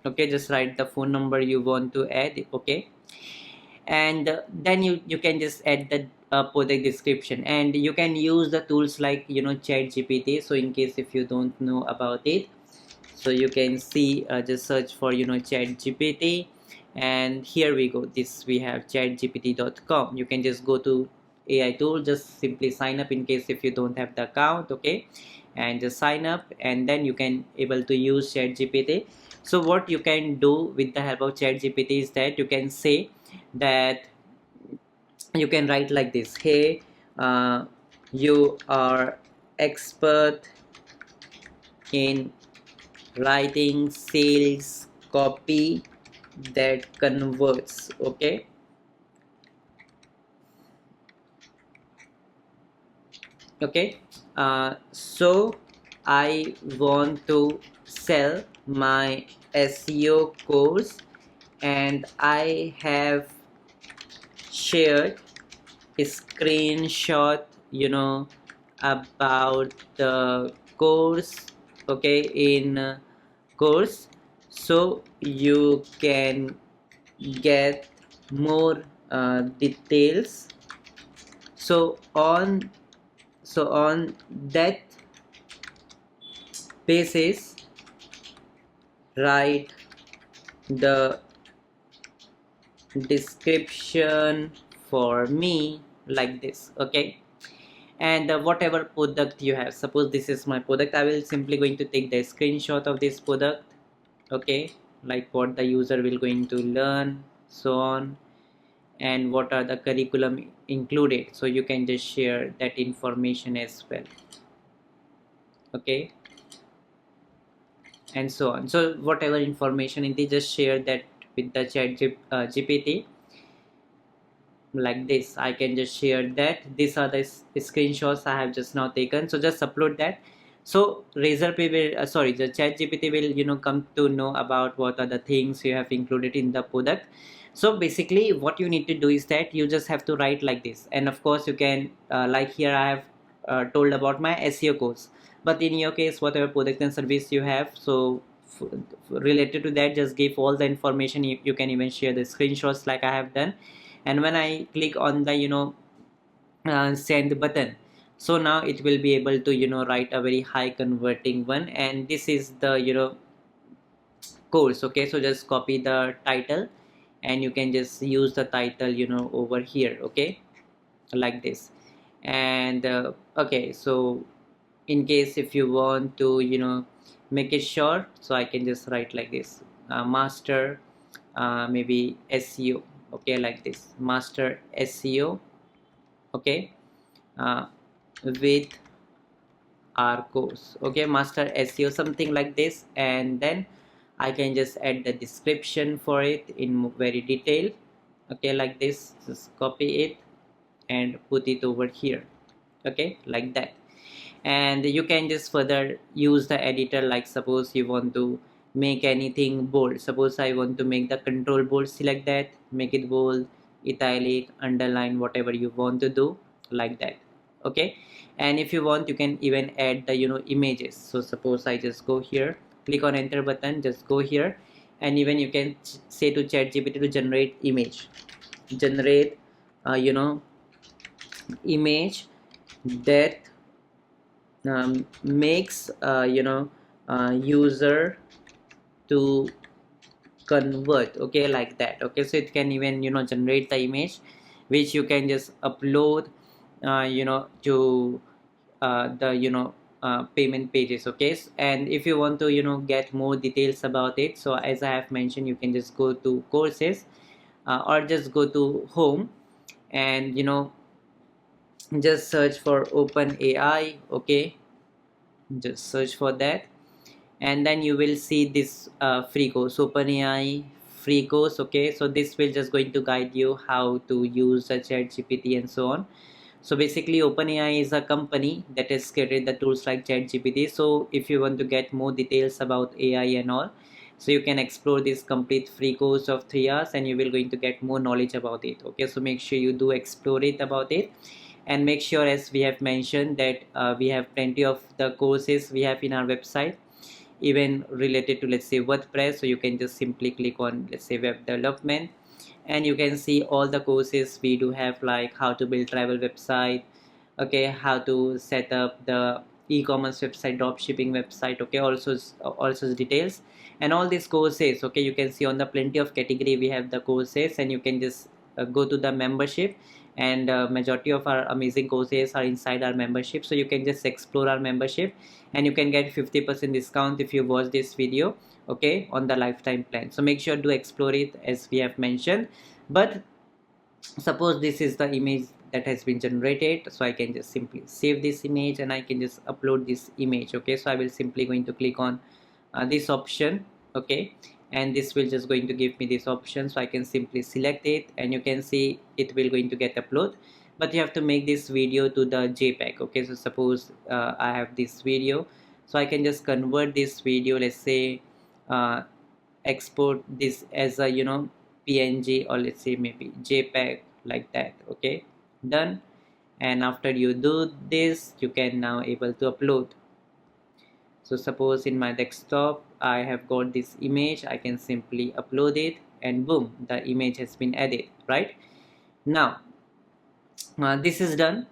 okay, just write the phone number you want to add, okay. And then you can just add the product description, and you can use the tools like ChatGPT. So in case if you don't know about it, so you can see, just search for ChatGPT, and here we go, this we have chatgpt.com. you can just go to AI tool, just simply sign up in case if you don't have the account, okay, and just sign up, and then you can able to use ChatGPT. So what you can do with the help of ChatGPT is that you can say that you can write like this: hey, you are expert in writing sales copy that converts, okay. Okay, so I want to sell my SEO course, and I have shared a screenshot about the course, okay, in course, so you can get more details. So on that basis, write the description for me like this. Okay, and whatever product you have, suppose this is my product, I will simply going to take the screenshot of this product. Okay, like what the user will going to learn, so on, and what are the curriculum included, so you can just share that information as well. Okay, and so on. So whatever information in this, just share that with the GPT like this. I can just share that these are the screenshots I have just now taken, so just upload that. So RazorPay will sorry, the ChatGPT will come to know about what are the things you have included in the product. So basically what you need to do is that you just have to write like this, and of course you can like here I have told about my SEO course, but in your case whatever product and service you have, so related to that, just give all the information. You can even share the screenshots like I have done, and when I click on the send button, so now it will be able to write a very high converting one, and this is the course. Okay, so just copy the title and you can just use the title over here. Okay, like this. And okay, so in case if you want to make it short, so I can just write like this, master maybe SEO. Okay, like this, master SEO. Okay, uh, with our course. Okay, master SEO, something like this, and then I can just add the description for it in very detail. Okay, like this, just copy it and put it over here. Okay, like that. And you can just further use the editor, like suppose you want to make anything bold, suppose I want to make the control bold, select that, make it bold, italic, underline, whatever you want to do, like that. Okay, and if you want you can even add the images. So suppose I just go here, click on enter button, just go here, and even you can say to ChatGPT to generate image, generate image that makes user to convert. Okay, like that. Okay, so it can even generate the image which you can just upload to the payment pages. Okay, and if you want to get more details about it, so as I have mentioned, you can just go to courses or just go to home and just search for OpenAI. Okay, just search for that, and then you will see this free course, OpenAI free course. Okay, so this will just going to guide you how to use the ChatGPT and so on. So basically OpenAI is a company that has created the tools like ChatGPT. So if you want to get more details about AI and all, so you can explore this complete free course of 3 hours and you will going to get more knowledge about it. Okay, so make sure you do explore it about it, and make sure, as we have mentioned, that we have plenty of the courses we have in our website, even related to, let's say, WordPress. So you can just simply click on, let's say, web development, and you can see all the courses we do have, like how to build travel website, okay, how to set up the e-commerce website, drop shipping website. Okay, also details, and all these courses. Okay, you can see on the plenty of category we have the courses, and you can just go to the membership, and majority of our amazing courses are inside our membership. So you can just explore our membership and you can get 50% discount if you watch this video, okay, on the lifetime plan. So make sure to explore it, as we have mentioned. But suppose this is the image that has been generated, so I can just simply save this image and I can just upload this image. Okay, so I will simply going to click on this option. Okay, and this will just going to give me this option, so I can simply select it and you can see it will going to get upload. But you have to make this video to the JPEG. Okay, so suppose I have this video, so I can just convert this video, let's say export this as a PNG, or let's say maybe JPEG, like that. Okay, done. And after you do this, you can now able to upload. So suppose in my desktop I have got this image, I can simply upload it and boom, the image has been added, right? Now this is done.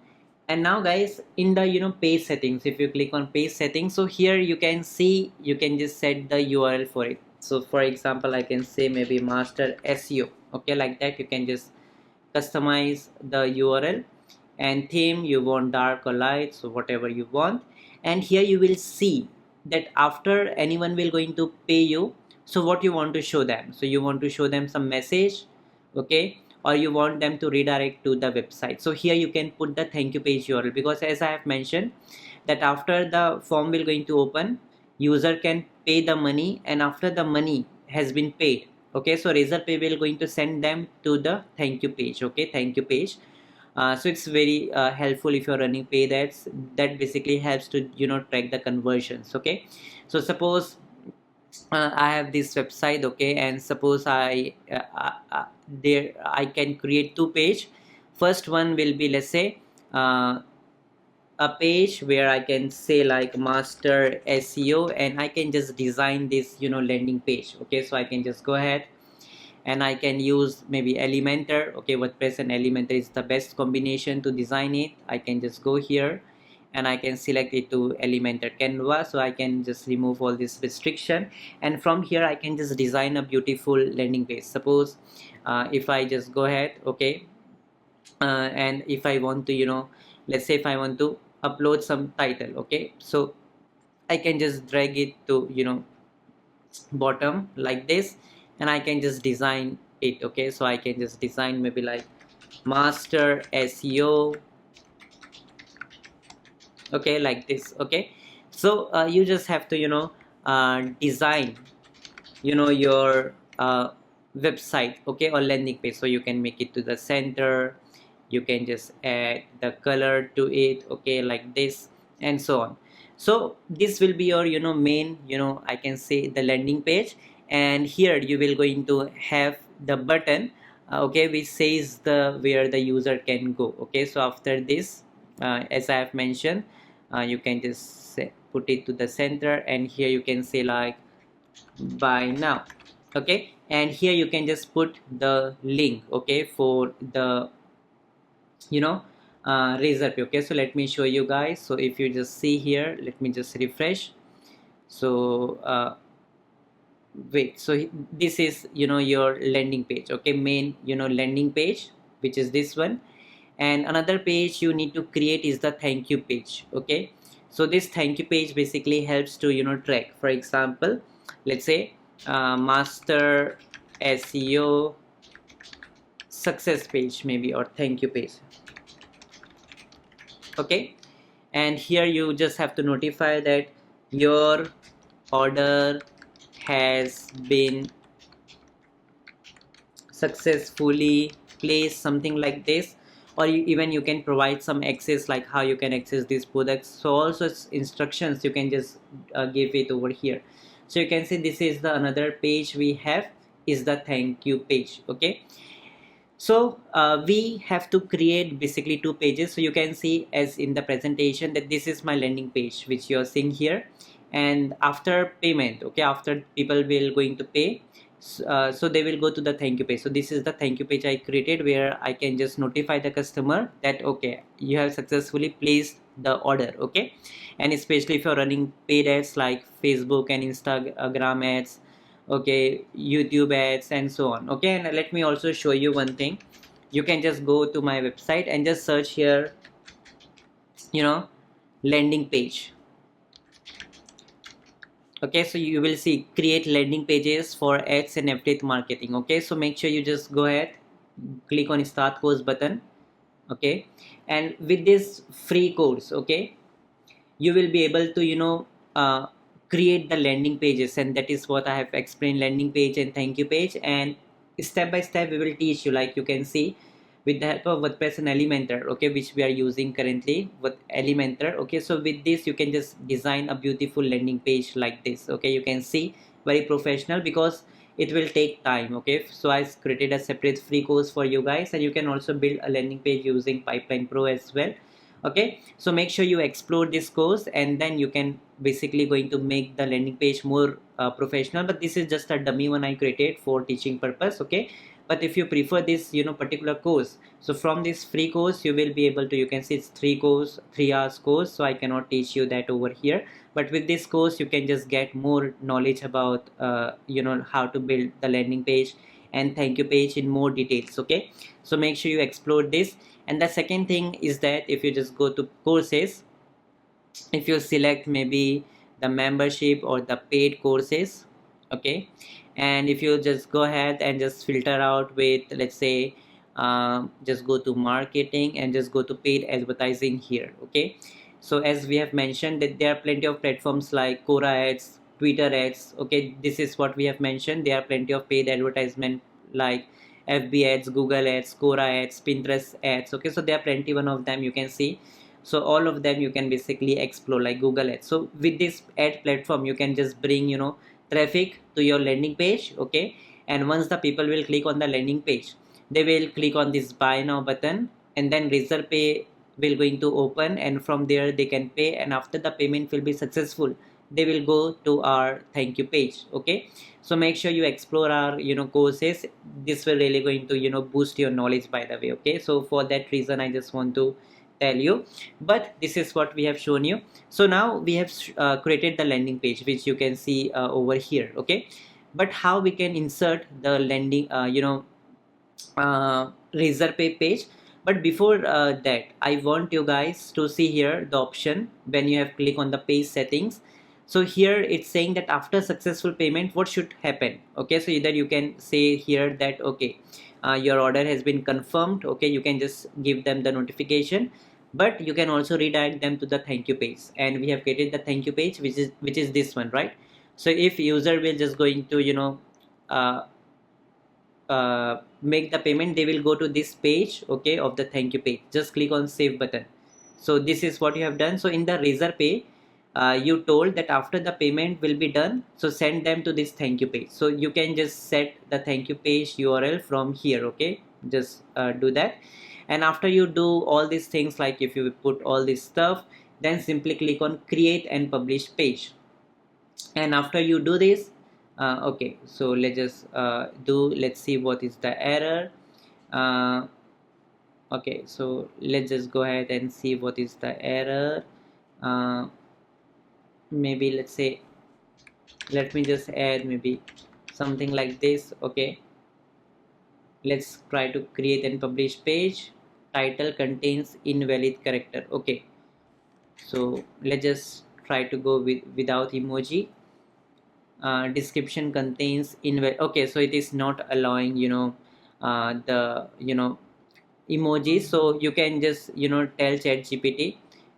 And now guys, in the page settings, if you click on page settings, so here you can see, you can just set the URL for it. So for example, I can say maybe master SEO, okay, like that. You can just customize the URL. And theme, you want dark or light, so whatever you want. And here you will see that after anyone will going to pay you, so what you want to show them. So you want to show them some message, okay, or you want them to redirect to the website. So here you can put the thank you page URL, because as I have mentioned that after the form will going to open, user can pay the money, and after the money has been paid, okay, so RazorPay will going to send them to the thank you page, okay, thank you page. So it's very helpful if you're running paid ads. That basically helps to track the conversions, okay. So suppose I have this website, okay, and suppose there I can create two page. First one will be, let's say, a page where I can say like master SEO, and I can just design this landing page, okay. So I can just go ahead and I can use maybe Elementor, okay. WordPress and Elementor is the best combination to design it. I can just go here and I can select it to Elementor Canva, so I can just remove all this restriction, and from here I can just design a beautiful landing page. Suppose if I just go ahead, okay, and if I want to let's say if I want to upload some title, okay, so I can just drag it to bottom like this, and I can just design it, okay. So I can just design maybe like master SEO, okay, like this, okay. So you just have to design your website, okay, or landing page. So you can make it to the center, you can just add the color to it, okay, like this, and so on. So this will be your main I can say the landing page. And here you will going to have the button, okay, which says the where the user can go, okay. So after this, as I have mentioned, you can just put it to the center, and here you can say like buy now, okay. And here you can just put the link, okay, for the RazorPay, okay. So let me show you guys. So if you just see here, let me just refresh. So wait, so this is your landing page, okay, main landing page, which is this one. And another page you need to create is the thank you page, okay. So this thank you page basically helps to track. For example, let's say master SEO success page maybe, or thank you page, okay. And here you just have to notify that your order has been successfully placed, something like this. Or even you can provide some access, like how you can access these products. So also instructions you can just give it over here. So you can see this is the another page we have, is the thank you page, okay. So we have to create basically two pages. So you can see as in the presentation that this is my landing page which you are seeing here. And after payment, okay, after people will going to pay, so they will go to the thank you page. So this is the thank you page I created, where I can just notify the customer that okay, you have successfully placed the order, okay. And especially if you're running paid ads like Facebook and Instagram ads, okay, YouTube ads, and so on, okay. And let me also show you one thing. You can just go to my website and just search here landing page, okay. So you will see create landing pages for ads and affiliate marketing, okay. So make sure you just go ahead, click on start course button, okay. And with this free course, okay, you will be able to create the landing pages. And that is what I have explained, landing page and thank you page. And step by step we will teach you, like you can see, with the help of WordPress and Elementor, okay, which we are using currently with Elementor, okay. So with this you can just design a beautiful landing page like this, okay. You can see very professional, because it will take time, okay. So I created a separate free course for you guys, and you can also build a landing page using Pipeline Pro as well, okay. So make sure you explore this course, and then you can basically going to make the landing page more professional. But this is just a dummy one I created for teaching purpose, okay. But if you prefer this particular course, so from this free course you will be able to, you can see it's 3 hours course, so I cannot teach you that over here. But with this course you can just get more knowledge about how to build the landing page and thank you page in more details. Okay, so make sure you explore this. And the second thing is that if you just go to courses, if you select maybe the membership or the paid courses, okay, and if you just go ahead and just filter out with, let's say, just go to marketing and just go to paid advertising here. Okay, so as we have mentioned that there are plenty of platforms like Quora ads, Twitter ads. Okay, this is what we have mentioned. There are plenty of paid advertisement like FB ads, Google ads, Quora ads, Pinterest ads. Okay, so there are plenty one of them, you can see. So all of them you can basically explore, like Google ads. So with this ad platform you can just bring traffic to your landing page. Okay, and once the people will click on the landing page, they will click on this buy now button, and then RazorPay will going to open, and from there they can pay, and after the payment will be successful, they will go to our thank you page. Okay, so make sure you explore our courses. This will really going to boost your knowledge, by the way. Okay, so for that reason I just want to tell you, but this is what we have shown you. So now we have created the landing page, which you can see over here. Okay, but how we can insert the landing RazorPay page? But before that, I want you guys to see here the option when you have click on the page settings. So here it's saying that after successful payment what should happen. Okay, so either you can say here that okay, your order has been confirmed. Okay, you can just give them the notification, but you can also redirect them to the thank you page, and we have created the thank you page, which is this one, right? So if user will just going to uh, make the payment, they will go to this page, okay, of the thank you page. Just click on save button. So this is what you have done. So in the RazorPay, you told that after the payment will be done, so send them to this thank you page. So you can just set the thank you page URL from here. Okay, just do that. And after you do all these things, like if you put all this stuff, then simply click on create and publish page. And after you do this, okay, so let's just let's see what is the error. Okay, so let's just go ahead and see what is the error. Maybe let's say, let me just add maybe something like this. Okay, let's try to create and publish page. Title contains invalid character. Okay, so let's just try to go without emoji. Description contains invalid. Okay, so it is not allowing the emojis. So you can just tell ChatGPT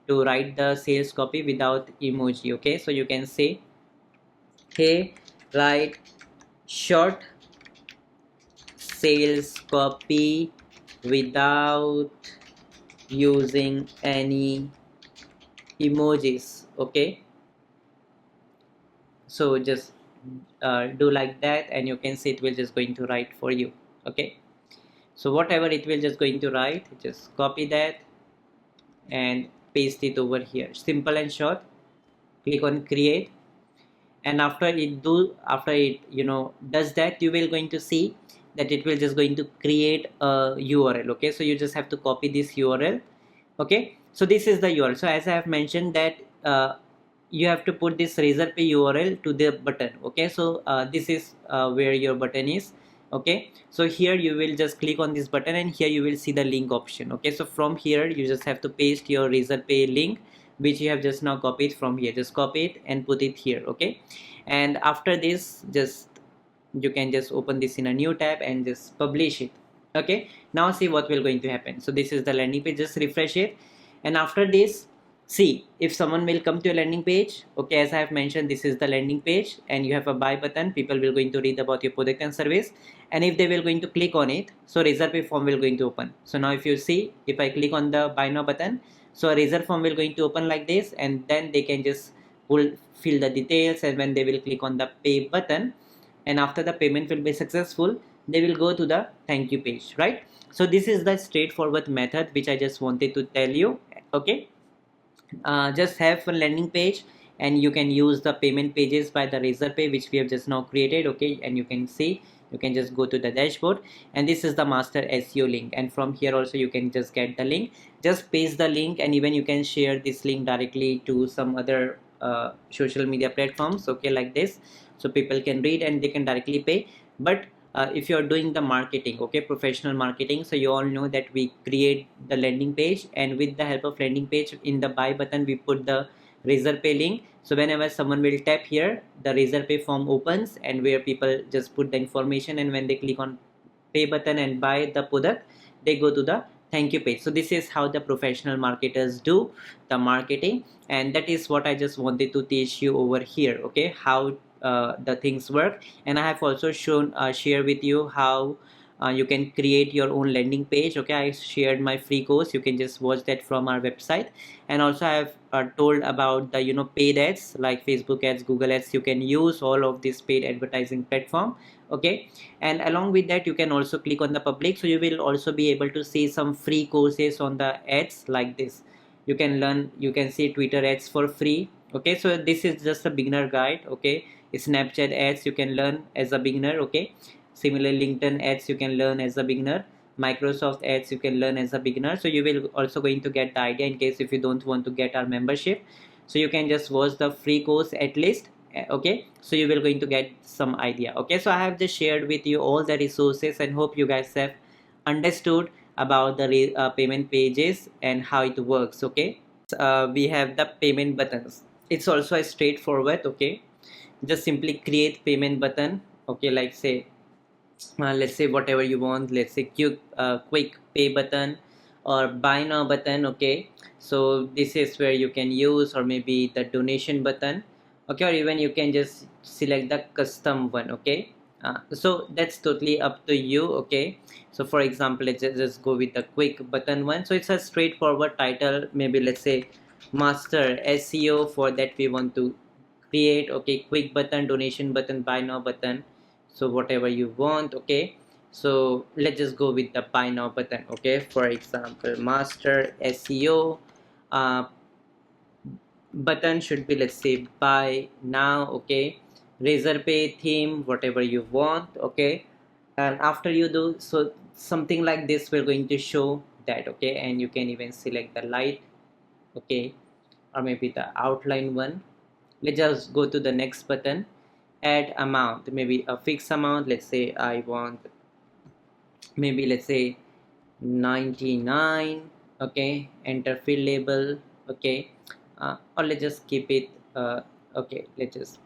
to write the sales copy without emoji. Okay, so you can say, hey, write short sales copy without using any emojis. Okay, so just do like that, and you can see it will just going to write for you. Okay, so whatever it will just going to write, just copy that and paste it over here. Simple and short. Click on create, and after it does that, you will going to see that it will just going to create a URL. Okay, so you just have to copy this URL. Okay, so this is the URL. So as I have mentioned that you have to put this RazorPay URL to the button. Okay, so this is where your button is. Okay, so here you will just click on this button, and here you will see the link option. Okay, so from here you just have to paste your RazorPay link, which you have just now copied from here. Just copy it and put it here. Okay, and after this, just you can just open this in a new tab and just publish it. Okay, now see what will going to happen. So this is the landing page. Just refresh it, and after this, see if someone will come to your landing page. Okay, as I have mentioned, this is the landing page, and you have a buy button. People will going to read about your product and service, and if they will going to click on it, so RazorPay form will going to open. So now if you see, if I click on the buy now button, so a Razor form will going to open like this, and then they can just fill the details, and when they will click on the pay button, and after the payment will be successful, they will go to the thank you page, right? So this is the straightforward method which I just wanted to tell you. Okay, just have a landing page, and you can use the payment pages by the RazorPay, which we have just now created. Okay, and you can see You can just go to the dashboard, and this is the master SEO link, and from here also you can just get the link. Just paste the link, and even you can share this link directly to some other social media platforms, okay, like this, so people can read and they can directly pay. But if you're doing the marketing, okay, professional marketing, so you all know that we create the landing page, and with the help of landing page, in the buy button we put the RazorPay link. So whenever someone will tap here, the RazorPay form opens, and where people just put the information, and when they click on pay button and buy the product, they go to the thank you page. So this is how the professional marketers do the marketing, and that is what I just wanted to teach you over here, okay, how the things work. And I have also shown share with you how you can create your own landing page, okay. I shared my free course, you can just watch that from our website. And also I have told about the paid ads like Facebook ads, Google ads. You can use all of this paid advertising platform, okay. And along with that, you can also click on the public, so you will also be able to see some free courses on the ads like this. You can learn, you can see Twitter ads for free, okay. So this is just a beginner guide, okay. Snapchat ads you can learn as a beginner, okay. Similarly, LinkedIn ads you can learn as a beginner. Microsoft ads you can learn as a beginner. So you will also going to get the idea in case if you don't want to get our membership. So you can just watch the free course at least, okay. So you will going to get some idea, okay. So I have just shared with you all the resources, and hope you guys have understood about the payment pages and how it works, okay. We have the payment buttons. It's also a straightforward, okay. Just simply create payment button, okay, like say let's say whatever you want, let's say quick pay button or buy now button, okay. So this is where you can use, or maybe the donation button, okay, or even you can just select the custom one, okay. So that's totally up to you, okay. So for example, let's just go with the quick button one. So it's a straightforward title, maybe let's say master SEO. For that we want to create, okay, quick button, donation button, buy now button, so whatever you want, okay. So let's just go with the buy now button, okay. For example, master SEO button should be, let's say, buy now, okay. RazorPay theme, whatever you want, okay. And after you do so something like this, we're going to show that, okay. And you can even select the light, okay, or maybe the outline one. Let's just go to the next button, add amount, maybe a fixed amount. Let's say I want, maybe let's say 99, okay. Enter field label, okay. Or let's just keep it okay. Let's just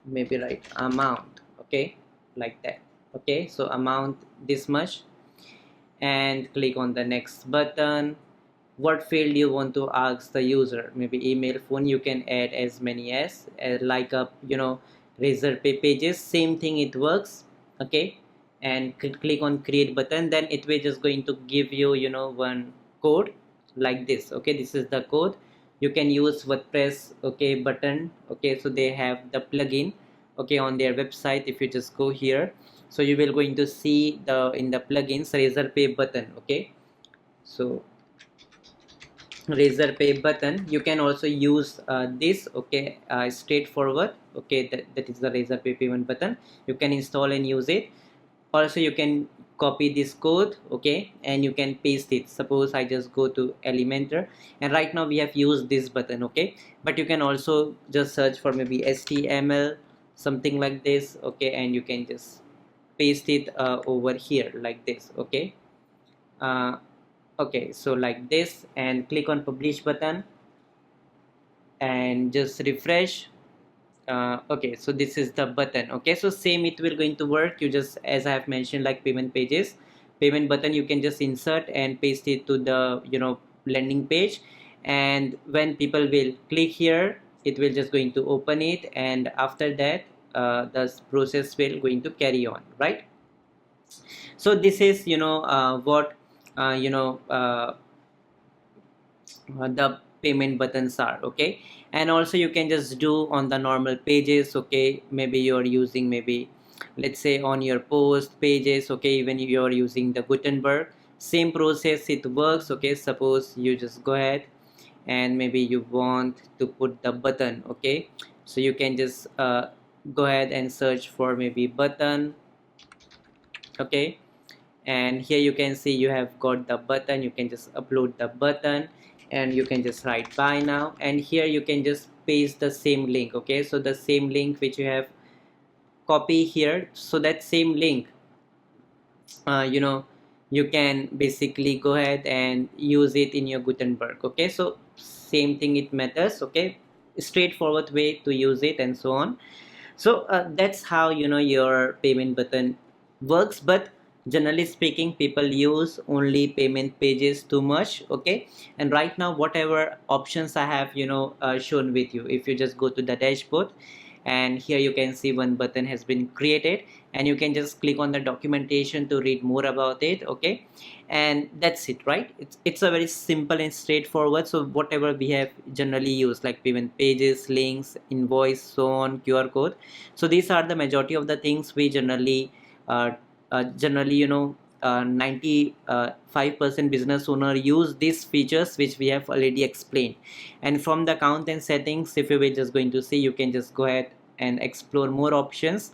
maybe write amount, okay, like that, okay. So amount this much, and click on the next button. What field you want to ask the user, maybe email, phone. You can add as many as like a RazorPay pages, same thing it works, okay. And click on create button, then it will just going to give you one code like this, okay. This is the code. You can use WordPress, okay, button, okay. So they have the plugin, okay, on their website. If you just go here, so you will going to see the in the plugins RazorPay button, okay. So RazorPay button, you can also use this, okay, straightforward, okay. That is the RazorPay payment button. You can install and use it. Also you can copy this code, okay, and you can paste it. Suppose I just go to Elementor, and right now we have used this button, okay. But you can also just search for maybe HTML, something like this, okay, and you can just paste it over here like this, okay. uh, okay, so like this, and click on publish button and just refresh. Okay, so this is the button, okay. So same it will going to work. You just, as I have mentioned, like payment pages, payment button, you can just insert and paste it to the landing page, and when people will click here, it will just going to open it, and after that the process will going to carry on, right. So this is what uh, you know uh, the payment buttons are, okay. And also you can just do on the normal pages, okay. Maybe you're using, maybe let's say on your post pages, okay, even you're using the Gutenberg, same process it works, okay. Suppose you just go ahead and maybe you want to put the button, okay. So you can just go ahead and search for maybe button, okay. And here you can see you have got the button. You can just upload the button and you can just write buy now, and here you can just paste the same link, okay. So the same link which you have copy here, so that same link you can basically go ahead and use it in your Gutenberg, okay. So same thing it matters, okay, straightforward way to use it and so on. So that's how your payment button works. But generally speaking, people use only payment pages too much, okay. And right now whatever options I have shown with you, if you just go to the dashboard, and here you can see one button has been created, and you can just click on the documentation to read more about it, okay. And that's it, right? It's a very simple and straightforward. So whatever we have generally used, like payment pages, links, invoice, so on, QR code, so these are the majority of the things we generally 95% business owner use these features which we have already explained. And from the account and settings, if you were just going to see, you can just go ahead and explore more options.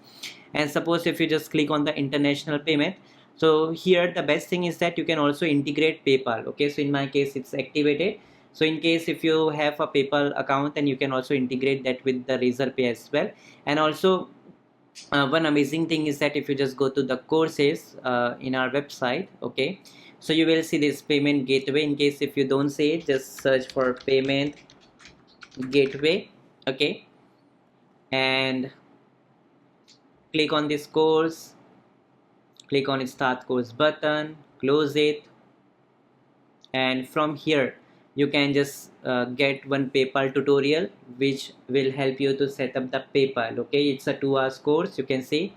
And suppose if you just click on the international payment, so here the best thing is that you can also integrate PayPal, okay. So in my case it's activated. So in case if you have a PayPal account, then you can also integrate that with the RazorPay as well. And also one amazing thing is that if you just go to the courses in our website, okay, so you will see this payment gateway. In case if you don't see it, just search for payment gateway, okay, and click on this course, click on start course button, close it, and from here you can just get one PayPal tutorial which will help you to set up the PayPal, okay. It's a 2 hours course, you can see.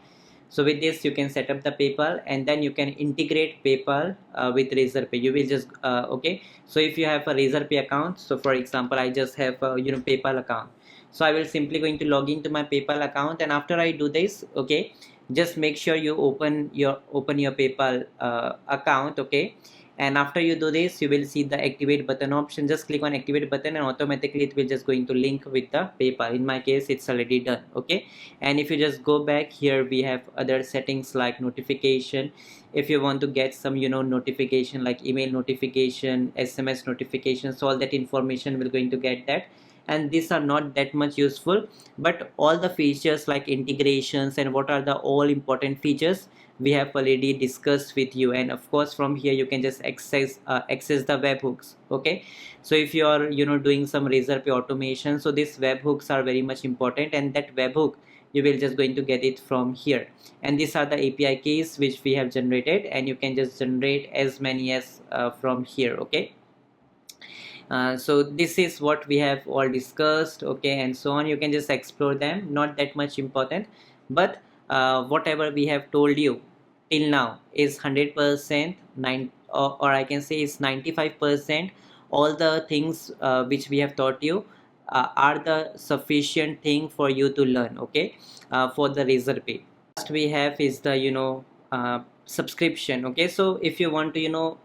So with this you can set up the PayPal, and then you can integrate PayPal with RazorPay. You will just okay. So if you have a RazorPay account, so for example I just have a PayPal account, so I will simply going to log into my PayPal account, and after I do this, okay, just make sure you open your PayPal account, okay. And after you do this, you will see the activate button option. Just click on activate button and automatically it will just going to link with the PayPal. In my case it's already done, okay. And if you just go back here, we have other settings like notification. If you want to get some notification like email notification, SMS notification, so all that information will going to get that. And these are not that much useful, but all the features like integrations and what are the all important features we have already discussed with you. And of course from here you can just access the webhooks, okay. So if you are doing some RazorPay automation, so these webhooks are very much important, and that webhook you will just going to get it from here. And these are the API keys which we have generated, and you can just generate as many as from here, okay. So this is what we have all discussed, okay, and so on. You can just explore them, not that much important, but whatever we have told you till now is 100% or I can say is 95%. All the things which we have taught you are the sufficient thing for you to learn, okay, for the RazorPay. Last we have is the subscription, okay. So if you want to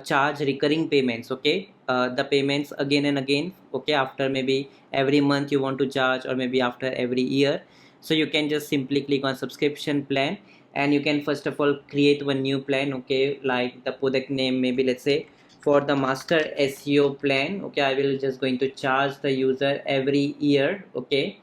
charge recurring payments, okay, the payments again and again, okay, after maybe every month you want to charge, or maybe after every year, so you can just simply click on subscription plan, and you can first of all create one new plan, okay. Like the product name, maybe let's say for the master SEO plan, okay, I will just going to charge the user every year, okay.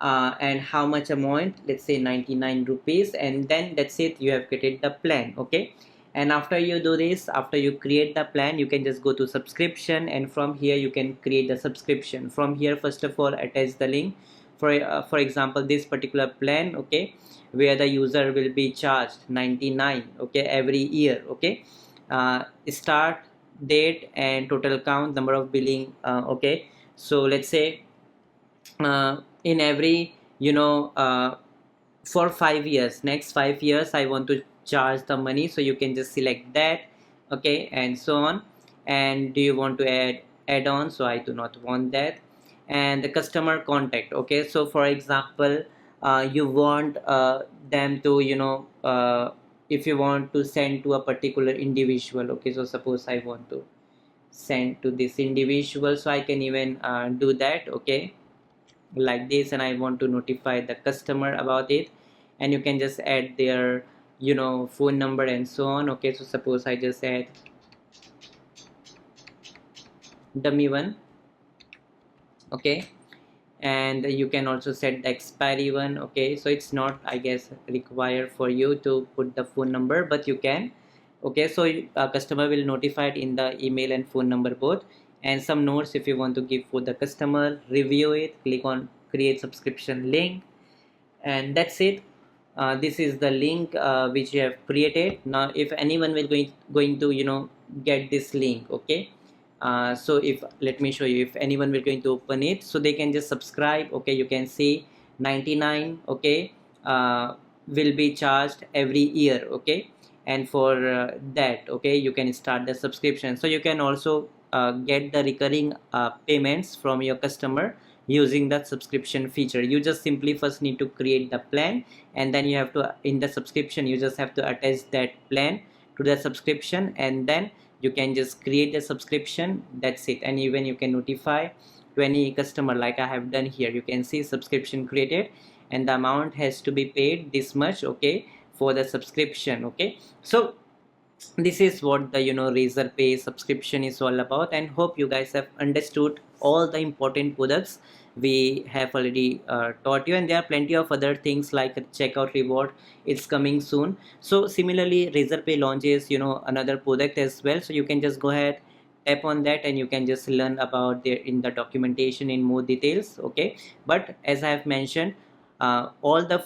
And how much amount, let's say 99 rupees, and then that's it, you have created the plan, okay. And after you do this, after you create the plan, you can just go to subscription, and from here you can create the subscription. From here first of all attach the link for example this particular plan, okay, where the user will be charged 99, okay, every year, okay. Start date and total count, number of billing, okay. So let's say in every for 5 years, next 5 years I want to charge the money, so you can just select that, okay, and so on. And do you want to add on? So I do not want that. And the customer contact, okay, so for example you want them to if you want to send to a particular individual, okay, so suppose I want to send to this individual, so I can even do that, okay, like this. And I want to notify the customer about it, and you can just add their phone number and so on. Okay, so suppose I just add dummy one. Okay, and you can also set the expiry one. Okay, so it's not, I guess, required for you to put the phone number, but you can. Okay, so a customer will notify it in the email and phone number both. And some notes if you want to give for the customer, review it, click on create subscription link, and that's it. This is the link which you have created. Now if anyone will going to get this link, okay, so if let me show you, if anyone will going to open it, so they can just subscribe. Okay, you can see 99, okay, will be charged every year. Okay, and for that, okay, you can start the subscription. So you can also get the recurring payments from your customer using that subscription feature. You just simply first need to create the plan, and then you have to, in the subscription, you just have to attach that plan to the subscription, and then you can just create the subscription. That's it. And even you can notify to any customer, like I have done here. You can see subscription created and the amount has to be paid this much, okay, for the subscription. Okay, so this is what the RazorPay subscription is all about, and hope you guys have understood all the important products we have already taught you. And there are plenty of other things like a checkout reward, it's coming soon. So similarly, RazorPay launches another product as well, so you can just go ahead, tap on that, and you can just learn about their in the documentation in more details. Okay, but as I have mentioned, all the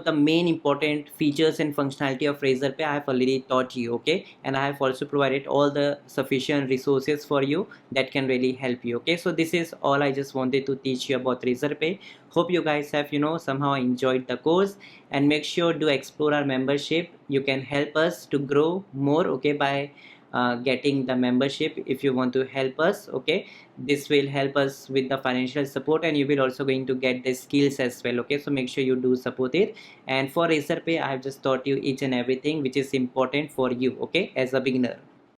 the main important features and functionality of RazorPay I have already taught you. Okay, and I have also provided all the sufficient resources for you that can really help you. Okay, so this is all I just wanted to teach you about RazorPay. Hope you guys have somehow enjoyed the course, and make sure to explore our membership. You can help us to grow more, okay, by getting the membership. If you want to help us, okay, this will help us with the financial support, and you will also going to get the skills as well. Okay, so make sure you do support it. And for RazorPay, I have just taught you each and everything which is important for you, okay, as a beginner.